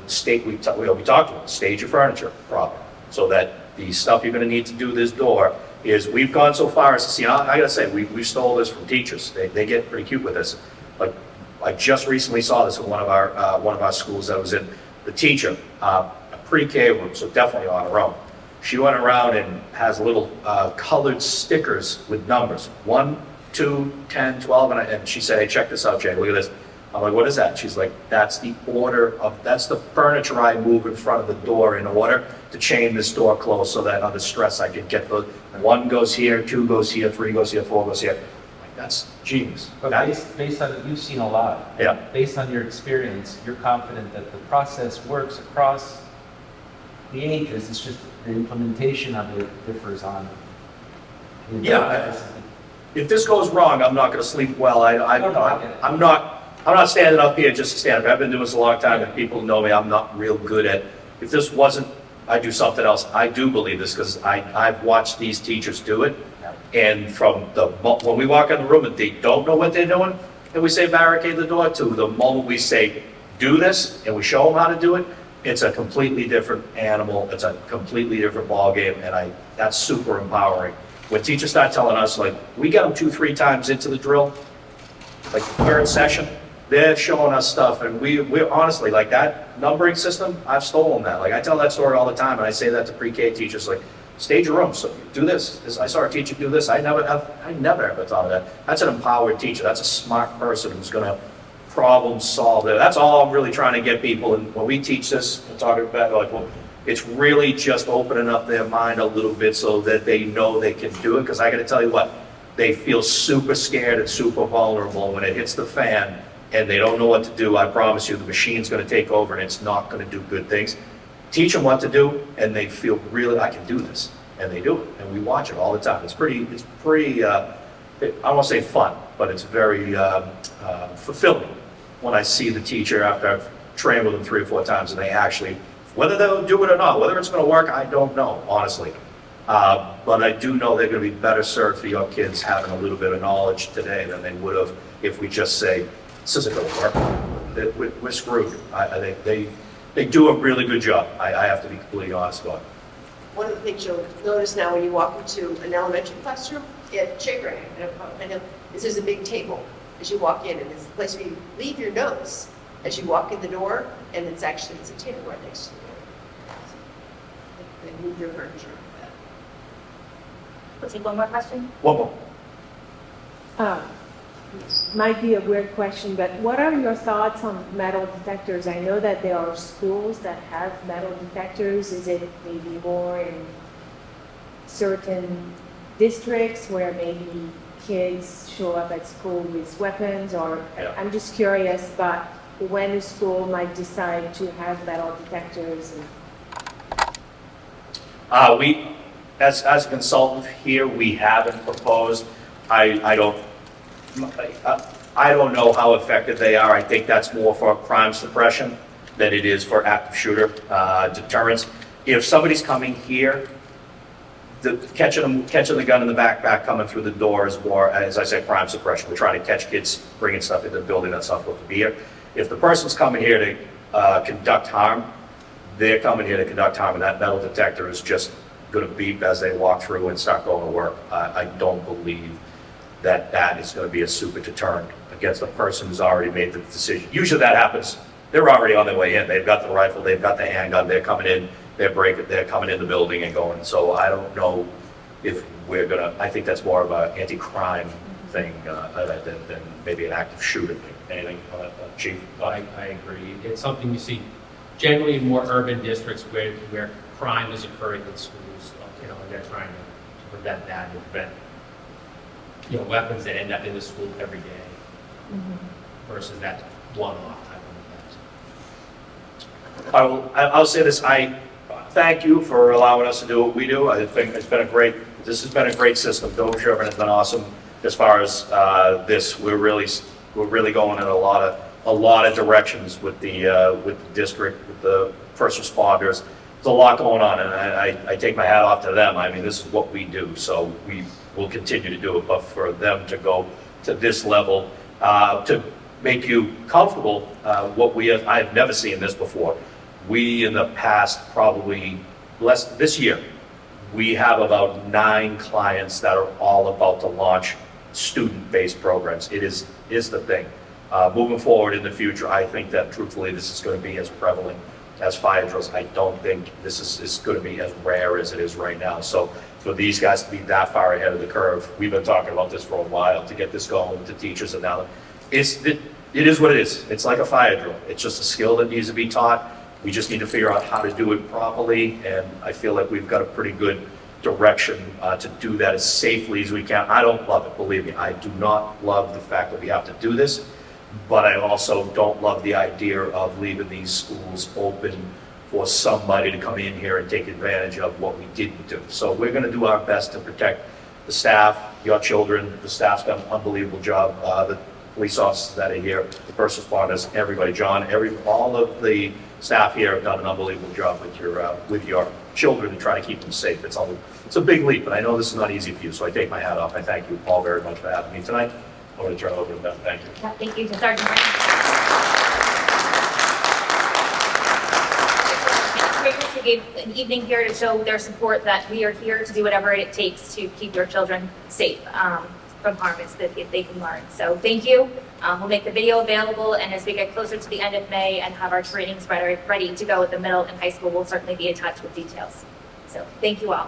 we talked about stage your furniture proper, so that the stuff you're going to need to do this door is we've gone so far as to see. I got to say we stole this from teachers. They get pretty cute with this. Like I just recently saw this in one of our schools that I was in. The teacher, a pre-K room, so definitely on her own. She went around and has little colored stickers with numbers 1, 2, 10, 12, and she said, "Hey, check this out, Jay. Look at this." I'm like, "What is that?" She's like, that's the furniture I move in front of the door in order to chain this door closed so that under stress I can get the 1 goes here, 2 goes here, 3 goes here, 4 goes here. Like, that's genius. But based on, you've seen a lot. Yeah. Based on your experience, you're confident that the process works across the ages, it's just the implementation of it differs on. Yeah. If this goes wrong, I'm not going to sleep well. I'm not standing up here just to stand up. I've been doing this a long time, and people know me. I'm not real good at. If this wasn't, I do something else. I do believe this because I've watched these teachers do it, and from when we walk in the room and they don't know what they're doing, and we say barricade the door, to the moment we say do this and we show them how to do it, it's a completely different animal. It's a completely different ball game, and that's super empowering. When teachers start telling us, like, we get them 2-3 times into the drill, like the third session, they're showing us stuff, and we're honestly, like that numbering system, I've stolen that. Like I tell that story all the time, and I say that to pre-K teachers, like, stage your room, so do this. I saw a teacher do this. I never ever thought of that. That's an empowered teacher. That's a smart person who's going to problem solve it. That's all I'm really trying to get people. And when we teach this, we're talking about like, well, it's really just opening up their mind a little bit so that they know they can do it. Because I got to tell you what, they feel super scared and super vulnerable when it hits the fan and they don't know what to do. I promise you, the machine's going to take over and it's not going to do good things. Teach them what to do, and they feel really, I can do this, and they do it. And we watch it all the time. It's pretty. I don't want to say fun, but it's very fulfilling when I see the teacher after I've trained with them 3 or 4 times, and they actually, whether they'll do it or not, whether it's going to work, I don't know, honestly. But I do know they're going to be better served for your kids having a little bit of knowledge today than they would have if we just say, this isn't going to work. We're screwed. They do a really good job. I have to be completely honest about it. One of the things you'll notice now when you walk into an elementary classroom at Chagrin, is there's a big table as you walk in, and it's a place where you leave your notes as you walk in the door, and it's a table right next to the door. They move your furniture. We'll take one more question. One more. Might be a weird question, but what are your thoughts on metal detectors? I know that there are schools that have metal detectors. Is it maybe more in certain districts where maybe kids show up at school with weapons? Or Yeah. I'm just curious about when a school might decide to have metal detectors. We, as a consultant here, we haven't proposed. I don't know how effective they are. I think that's more for crime suppression than it is for active shooter deterrence. If somebody's coming here, catching the gun in the backpack coming through the door is more, as I said, crime suppression. We're trying to catch kids bringing stuff into the building that's not supposed to be here. If the person's coming here to conduct harm, they're coming here to conduct harm, and that metal detector is just going to beep as they walk through and start going to work. I don't believe that is going to be a super deterrent against a person who's already made the decision. Usually that happens, they're already on their way in. They've got the rifle, they've got the handgun, they're coming in, they're coming in the building and going. So I don't know if we're going to, I think that's more of an anti-crime thing than maybe an active shooter thing. Anything, Chief? I agree. It's something you see generally in more urban districts where crime is occurring in schools. And they're trying to prevent that and prevent weapons that end up in the school every day versus that one-off type of I'll say this, I thank you for allowing us to do what we do. I think this has been a great system. Dover-Sherborn has been awesome as far as this. We're really going in a lot of directions with the district, with the first responders. There's a lot going on, and I take my hat off to them. I mean, this is what we do, so we will continue to do it. But for them to go to this level, to make you comfortable, I've never seen this before. We, in the past, probably this year, we have about 9 clients that are all about to launch student-based programs. It is the thing. Moving forward in the future, I think that truthfully, this is going to be as prevalent as fire drills. I don't think this is going to be as rare as it is right now. So for these guys to be that far ahead of the curve, we've been talking about this for a while, to get this going with the teachers, and now it is what it is. It's like a fire drill. It's just a skill that needs to be taught. We just need to figure out how to do it properly, and I feel like we've got a pretty good direction to do that as safely as we can. I don't love it, believe me. I do not love the fact that we have to do this, but I also don't love the idea of leaving these schools open for somebody to come in here and take advantage of what we didn't do. So we're going to do our best to protect the staff, your children. The staff's done an unbelievable job. The police officers that are here, the first responders, everybody, John, all of the staff here have done an unbelievable job with your children and trying to keep them safe. It's a big leap, and I know this is not easy for you, so I take my hat off. I thank you all very much for having me tonight. I'm going to turn it over to Beth. Thank you. Yeah, thank you to Sergeant Brown. Administrators who gave an evening here to show their support that we are here to do whatever it takes to keep your children safe from harm is that they can learn. So thank you. We'll make the video available, and as we get closer to the end of May and have our trainings ready to go at the middle and high school, we'll certainly be in touch with details. So thank you all.